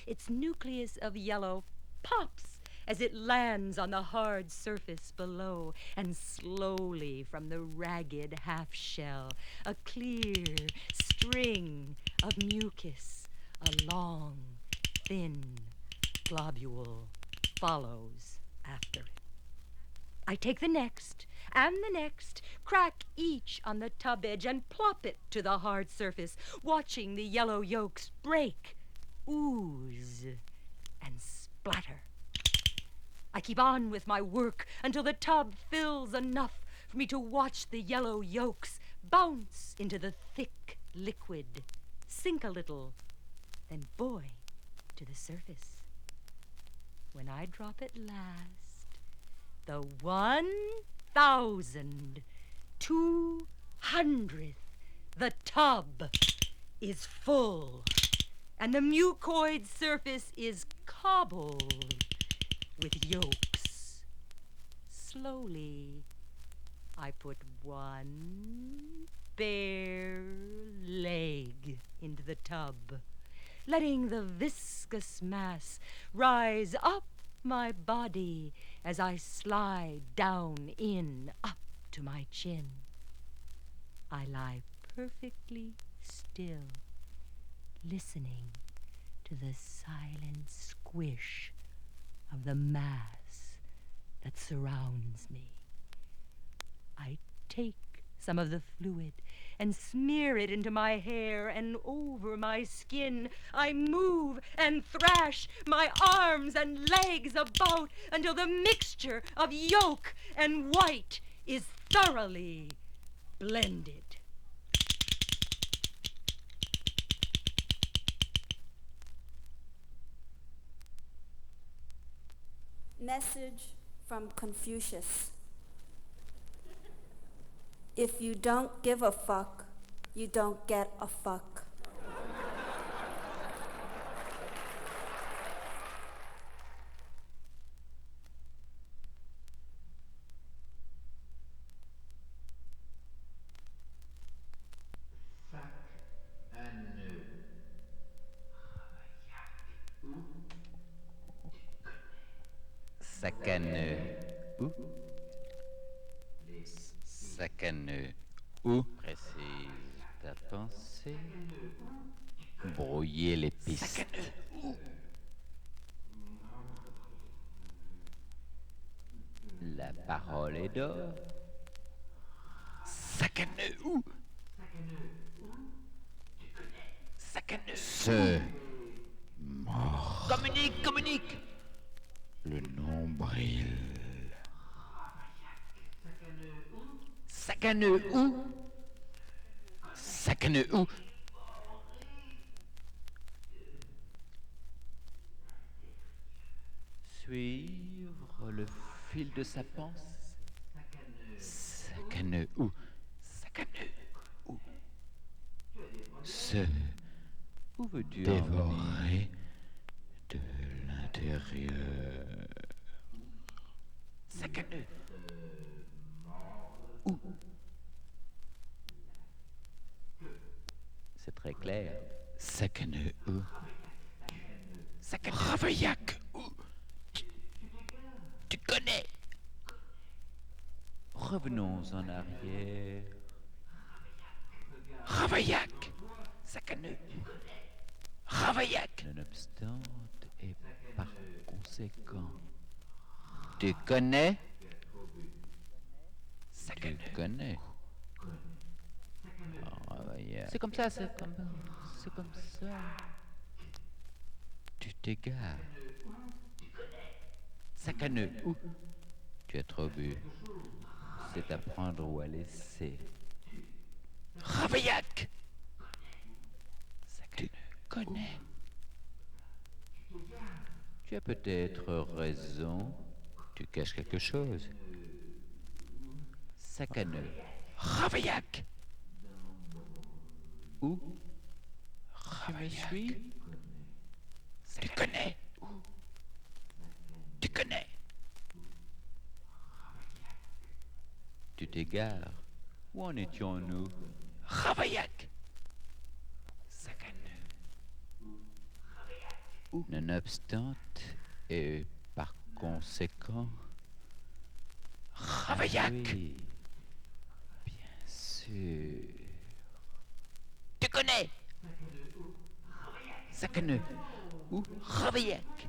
Its nucleus of yellow pops as it lands on the hard surface below, and slowly from the ragged half-shell, a clear string of mucus, a long, thin globule follows after it. I take the next and the next, crack each on the tub edge and plop it to the hard surface, watching the yellow yolks break, ooze, and splatter. I keep on with my work until the tub fills enough for me to watch the yellow yolks bounce into the thick liquid, sink a little, then buoy to the surface. When I drop it last, the 1,200th, the tub is full, and the mucoid surface is cobbled with yolks. Slowly, I put one bare leg into the tub, letting the viscous mass rise up my body as I slide down in up to my chin. I lie perfectly still, listening to the silent squish of the mass that surrounds me. I take some of the fluid and smear it into my hair and over my skin. I move and thrash my arms and legs about until the mixture of yolk and white is thoroughly blended. Message from Confucius. If you don't give a fuck, you don't get a fuck. Second. Sacaneux. Où précise ta pensée. Brouiller les pistes. La parole est d'or. Sacaneux. Où Sacaneux. Ce mort. Communique. Le nombril. Sacaneux. Où Sacaneux. Où Suivre le fil de sa pensée. Sacaneux. Où Sacaneux. Où Se Où veux-tu dévorer de l'intérieur. Sacaneux. Où C'est très clair. Sacaneux. Où Sacaneux. Ravaillac. Où Tu connais. Revenons en arrière. Ravaillac. Sacaneux. Ravaillac. Nonobstant et par conséquent. Tu connais. Sacaneux. Tu connais. Ravaillac. C'est comme ça. Tu t'égares. Sacaneux. Où Tu as trop bu. C'est à prendre ou à laisser. Ravaillac. Tu connais. Tu as peut-être raison. Tu caches quelque chose. Sacaneux. Ravaillac. Où Tu me suis. Tu connais. Tu connais. Tu t'égares. Où en étions-nous? Ravaillac. Sacaneux. Nonobstant et par conséquent. Ravaillac. Oui, bien sûr. Tu connais. Sacaneux. Où Ravaillac.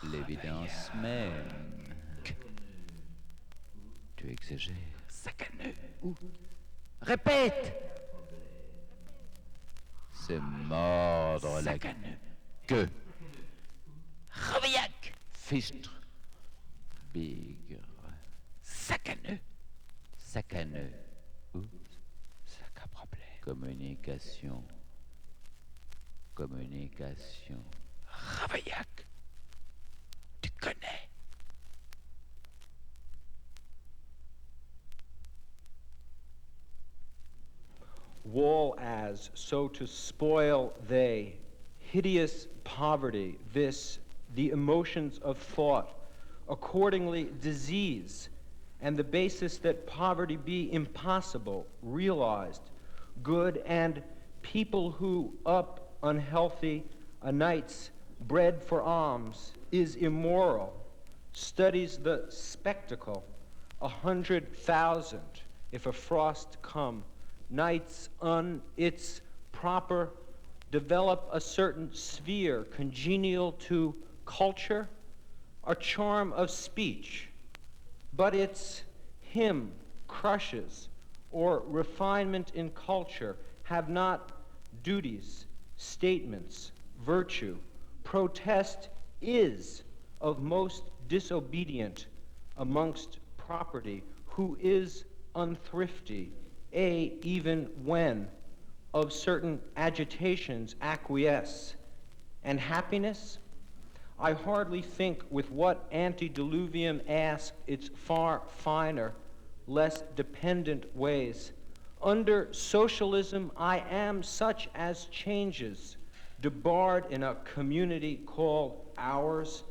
L'évidence même. Tu exagères. Sacaneux. Où Répète. C'est mordre la queue. Ravaillac. Fichtre. Bigre. Sacaneux. Sacaneux. Où Sac à problème. Communication. Ravaillac. Tu connais. Wool as, so to spoil they, hideous poverty, this, the emotions of thought, accordingly disease, and the basis that poverty be impossible, realized, good, and people who up unhealthy a night's bread for alms is immoral, studies the spectacle, 100,000, if a frost come, nights its proper develop a certain sphere congenial to culture, a charm of speech, but its hymn crushes or refinement in culture have not duties, statements, virtue. Protest is of most disobedient amongst property, who is unthrifty, even when of certain agitations acquiesce. And happiness? I hardly think with what antediluvium asked its far finer, less dependent ways. Under socialism, I am such as changes, debarred in a community called ours,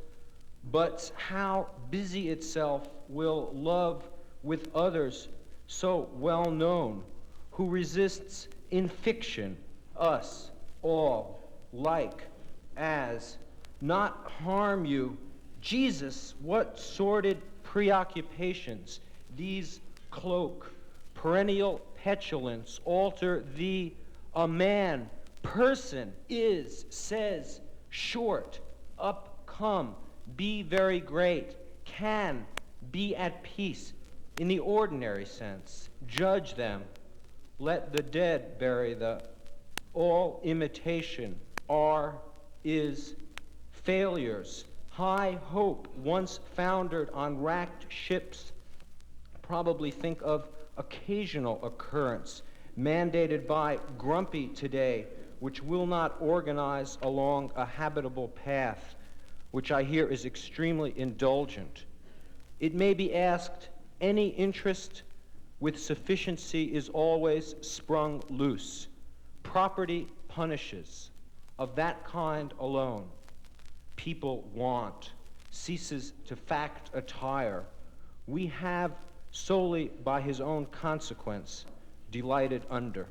but how busy itself will love with others so well known, who resists in fiction us all like as not harm you. Jesus, what sordid preoccupations these cloak. Perennial petulance, alter thee, a man, person, is, says, short, up, come, be very great, can, be at peace, in the ordinary sense, judge them, let the dead bury the, all imitation are, is, failures, high hope once foundered on racked ships, probably think of occasional occurrence, mandated by grumpy today, which will not organize along a habitable path, which I hear is extremely indulgent. It may be asked, any interest with sufficiency is always sprung loose. Property punishes. Of that kind alone, people want, ceases to fact attire. We have solely by his own consequence delighted under.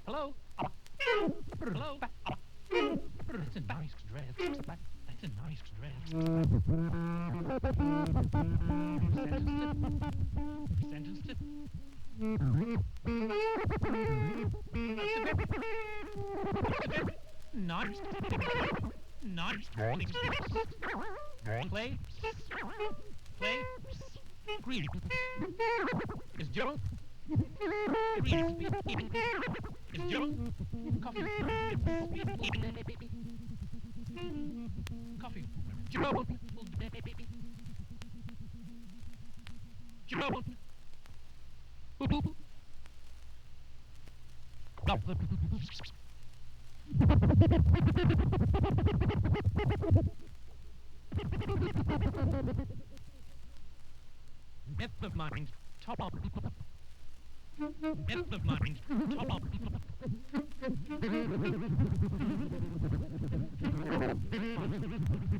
Hello? Hello? That's a nice dress. That's a nice dress. Sentenced it. Nice. Nice. Play. Play. Green. Is Joe? Green. Is Joe? Coffee. Coffee. Joe. Joe. Myth of mind, top up. Myth of mind, top up.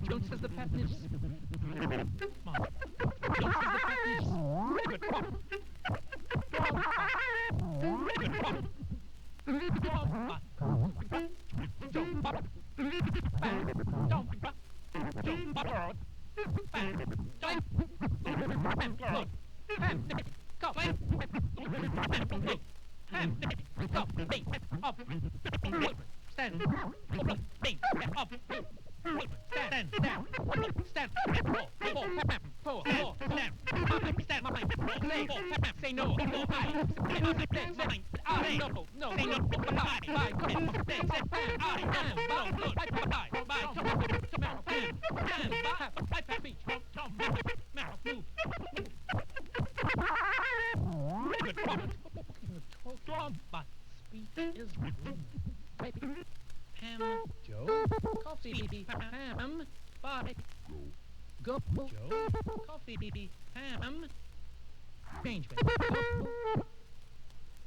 Jones says the patent is. Mom. Jones says the patent is. Good crop. Good crop. Say no. Joe, coffee, Pam, bye. Go, Joe, coffee, Pam. Change me.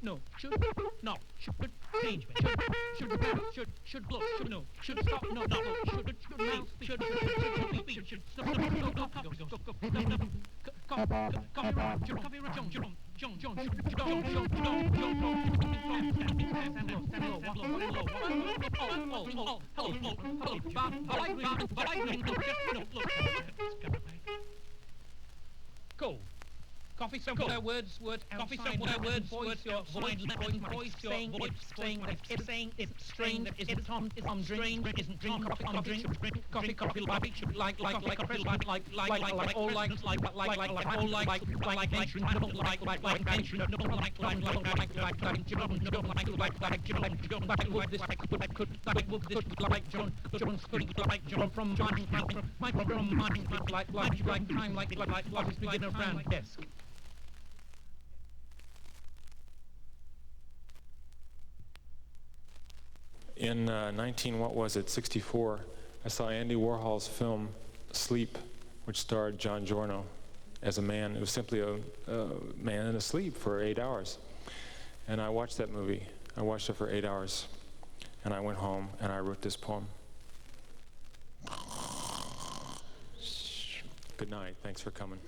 No, should change me. Should blow, should no, should stop, no, should Go. Coffee somewhere, words, coffee somewhere, words, voice your strange, it's strange, isn't Tom, strange, isn't drink, coffee, like, all like, desk. In 64, I saw Andy Warhol's film Sleep, which starred John Giorno as a man. It was simply a man asleep for 8 hours. And I watched that movie. I watched it for 8 hours. And I went home and I wrote this poem. Good night. Thanks for coming.